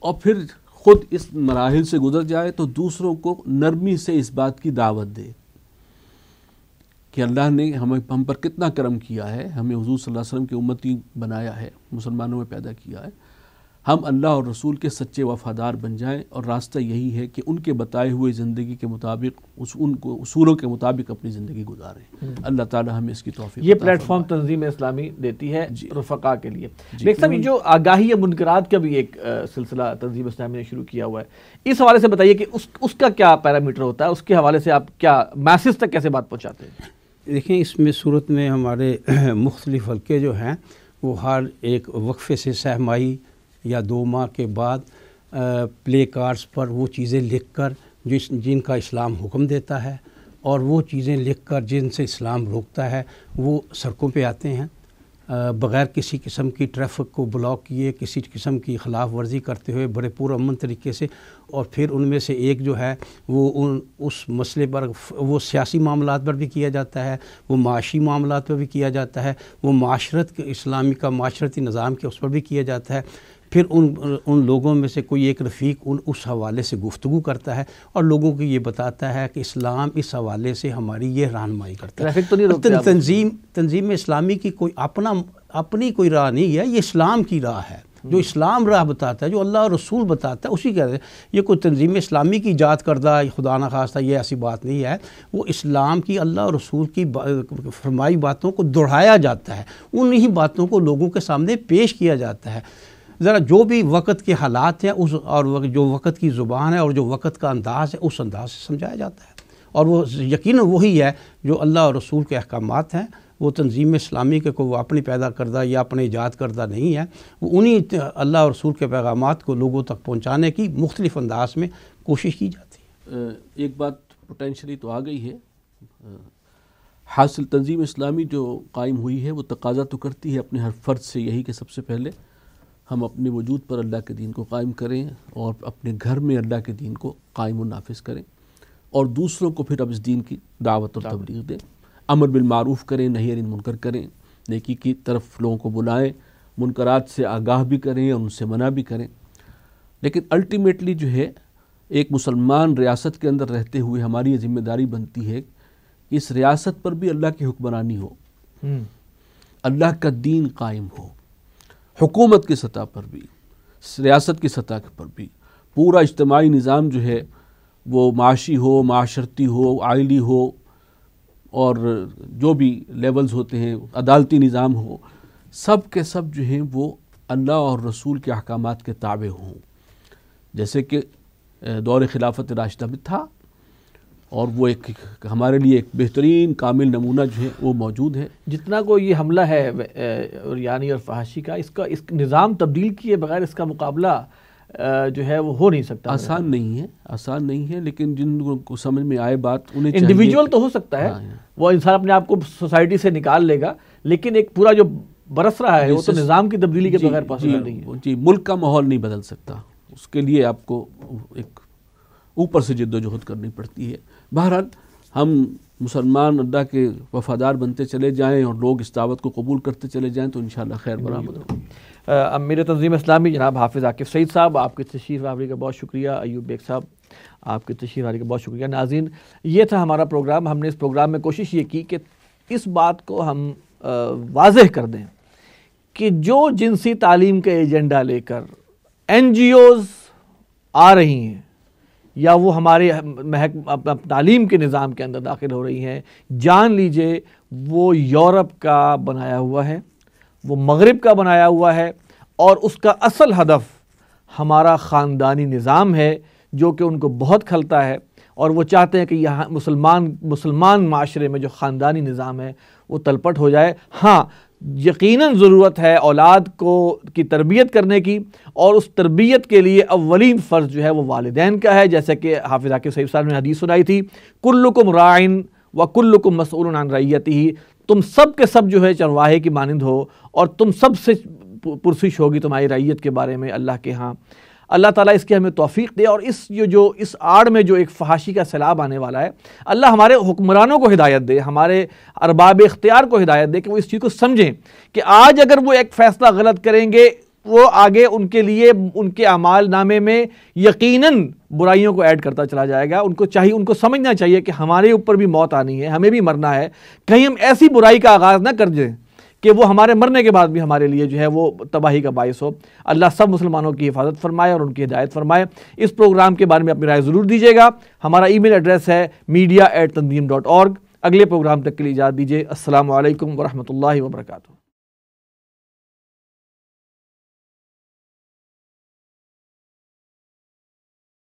اور پھر خود اس مراحل سے گزر جائے تو دوسروں کو نرمی سے اس بات کی دعوت دے کہ اللہ نے ہم پر کتنا کرم کیا ہے، ہمیں حضور صلی اللہ علیہ وسلم کی امتی بنایا ہے، مسلمانوں میں پیدا کیا ہے، ہم اللہ اور رسول کے سچے وفادار بن جائیں، اور راستہ یہی ہے کہ ان کے بتائے ہوئے زندگی کے مطابق ان کو اصولوں کے مطابق اپنی زندگی گزاریں۔ اللہ تعالی ہمیں اس کی توفیق یہ عطا پلیٹ فارم فرمائے۔ تنظیم اسلامی دیتی ہے رفقا کے لیے۔ جی۔ لیکن صاحب، یہ جو آگاہی منکرات کا بھی ایک سلسلہ تنظیم اسلامی نے شروع کیا ہوا ہے، اس حوالے سے بتائیے کہ اس کا کیا پیرامیٹر ہوتا ہے، اس کے حوالے سے آپ کیا میسج تک کیسے بات پہنچاتے ہیں؟ دیکھیں، اس میں صورت میں ہمارے مختلف حلقے جو ہیں وہ ہر ایک وقفے سے سہمائی یا 2 ماہ کے بعد پلے کارڈز پر وہ چیزیں لکھ کر جن کا اسلام حکم دیتا ہے، اور وہ چیزیں لکھ کر جن سے اسلام روکتا ہے، وہ سڑکوں پہ آتے ہیں بغیر کسی قسم کی ٹریفک کو بلاک کیے، کسی قسم کی خلاف ورزی کرتے ہوئے بڑے پرامن طریقے سے، اور پھر ان میں سے ایک جو ہے وہ اس مسئلے پر، وہ سیاسی معاملات پر بھی کیا جاتا ہے، وہ معاشی معاملات پر بھی کیا جاتا ہے، وہ معاشرت کے اسلامی کا معاشرتی نظام کے اس پر بھی کیا جاتا ہے۔ پھر ان لوگوں میں سے کوئی ایک رفیق اس حوالے سے گفتگو کرتا ہے اور لوگوں کو یہ بتاتا ہے کہ اسلام اس حوالے سے ہماری یہ رہنمائی کرتا ہے۔ ٹریفک تو نہیں روکتے آپ؟ تنظیم اسلامی کی کوئی اپنی کوئی راہ نہیں ہے، یہ اسلام کی راہ ہے، جو اسلام راہ بتاتا ہے، جو اللہ اور رسول بتاتا ہے، اسی کہتے ہیں۔ یہ کوئی تنظیم اسلامی کی ایجاد کردہ خدا نخواستہ یہ ایسی بات نہیں ہے، وہ اسلام کی، اللہ اور رسول کی فرمائی باتوں کو دہرایا جاتا ہے، انہی باتوں کو لوگوں کے سامنے پیش کیا جاتا ہے۔ ذرا جو بھی وقت کے حالات ہیں اور جو وقت کی زبان ہے اور جو وقت کا انداز ہے، اس انداز سے سمجھایا جاتا ہے، اور وہ یقیناً وہی ہے جو اللہ اور رسول کے احکامات ہیں۔ وہ تنظیم اسلامی کے وہ اپنی پیدا کردہ یا اپنے ایجاد کردہ نہیں ہے، وہ انہی اللہ اور رسول کے پیغامات کو لوگوں تک پہنچانے کی مختلف انداز میں کوشش کی جاتی ہے۔ ایک بات پوٹینشلی تو آ گئی ہے، حاصل تنظیم اسلامی جو قائم ہوئی ہے وہ تقاضا تو کرتی ہے اپنے ہر فرد سے یہی کہ سب سے پہلے ہم اپنے وجود پر اللہ کے دین کو قائم کریں اور اپنے گھر میں اللہ کے دین کو قائم و نافذ کریں، اور دوسروں کو پھر اب اس دین کی دعوت اور تبلیغ دیں، امر بالمعروف کریں، نہی عن المنکر کریں، نیکی کی طرف لوگوں کو بلائیں، منکرات سے آگاہ بھی کریں اور ان سے منع بھی کریں۔ لیکن الٹیمیٹلی جو ہے ایک مسلمان ریاست کے اندر رہتے ہوئے ہماری یہ ذمہ داری بنتی ہے کہ اس ریاست پر بھی اللہ کی حکمرانی ہو، اللہ کا دین قائم ہو، حکومت کی سطح پر بھی، ریاست کی سطح پر بھی، پورا اجتماعی نظام جو ہے وہ معاشی ہو، معاشرتی ہو، عائلی ہو، اور جو بھی لیولز ہوتے ہیں، عدالتی نظام ہو، سب کے سب جو ہیں وہ اللہ اور رسول کے احکامات کے تابع ہوں، جیسے کہ دور خلافت راشدہ میں تھا، اور وہ ایک ہمارے لیے ایک بہترین کامل نمونہ جو ہے وہ موجود ہے۔ جتنا کوئی یہ حملہ ہے عریانی اور فحاشی کا، اس نظام تبدیل کیے بغیر اس کا مقابلہ جو ہے وہ ہو نہیں سکتا۔ آسان نہیں ہے، لیکن جن کو سمجھ میں آئے بات انہیں انڈیویجول تو ہو سکتا ہے، وہ انسان اپنے آپ کو سوسائٹی سے نکال لے گا، لیکن ایک پورا جو برس رہا ہے وہ تو نظام کی تبدیلی کے بغیر پاسبل نہیں ہے۔ جی، ملک کا ماحول نہیں بدل سکتا، اس کے لیے آپ کو ایک اوپر سے جد و جہد کرنی پڑتی ہے۔ بہرحال ہم مسلمان اللہ کے وفادار بنتے چلے جائیں اور لوگ اس دعوت کو قبول کرتے چلے جائیں تو انشاءاللہ خیر برآمد ہوگی۔ امیر تنظیم اسلامی جناب حافظ عاکف سعید صاحب، آپ کی تشریف آوری کا بہت شکریہ۔ ایوب بیگ صاحب، آپ کی تشریف آوری کا بہت شکریہ۔ ناظرین، یہ تھا ہمارا پروگرام۔ ہم نے اس پروگرام میں کوشش یہ کی کہ اس بات کو ہم واضح کر دیں کہ جو جنسی تعلیم کا ایجنڈا لے کر NGOs آ رہی ہیں یا وہ ہمارے تعلیم کے نظام کے اندر داخل ہو رہی ہیں، جان لیجئے وہ یورپ کا بنایا ہوا ہے، وہ مغرب کا بنایا ہوا ہے، اور اس کا اصل ہدف ہمارا خاندانی نظام ہے جو کہ ان کو بہت کھلتا ہے، اور وہ چاہتے ہیں کہ یہاں مسلمان معاشرے میں جو خاندانی نظام ہے وہ تلپٹ ہو جائے۔ ہاں، یقیناً ضرورت ہے اولاد کی تربیت کرنے کی، اور اس تربیت کے لیے اولین فرض جو ہے وہ والدین کا ہے، جیسے کہ حافظ عاکف سعید صاحب نے حدیث سنائی تھی، کلکم راعٍ وکلکم مسئول عن رعیتہ، تم سب کے سب جو ہے چرواہے کی مانند ہو، اور تم سب سے پرسش ہوگی تمہاری رعیت کے بارے میں اللہ کے ہاں۔ اللہ تعالیٰ اس کی ہمیں توفیق دے، اور اس آڑ میں جو ایک فحاشی کا سیلاب آنے والا ہے، اللہ ہمارے حکمرانوں کو ہدایت دے، ہمارے ارباب اختیار کو ہدایت دے کہ وہ اس چیز کو سمجھیں کہ آج اگر وہ ایک فیصلہ غلط کریں گے، وہ آگے ان کے لیے ان کے اعمال نامے میں یقیناً برائیوں کو ایڈ کرتا چلا جائے گا۔ ان کو سمجھنا چاہیے کہ ہمارے اوپر بھی موت آنی ہے، ہمیں بھی مرنا ہے، کہیں ہم ایسی برائی کا آغاز نہ کر دیں کہ وہ ہمارے مرنے کے بعد بھی ہمارے لیے جو ہے وہ تباہی کا باعث ہو۔ اللہ سب مسلمانوں کی حفاظت فرمائے اور ان کی ہدایت فرمائے۔ اس پروگرام کے بارے میں اپنی رائے ضرور دیجیے گا۔ ہمارا ای میل ایڈریس ہے media@tandeem.org۔ اگلے پروگرام تک کے لیے اجازت دیجیے۔ السلام علیکم ورحمۃ اللہ وبرکاتہ۔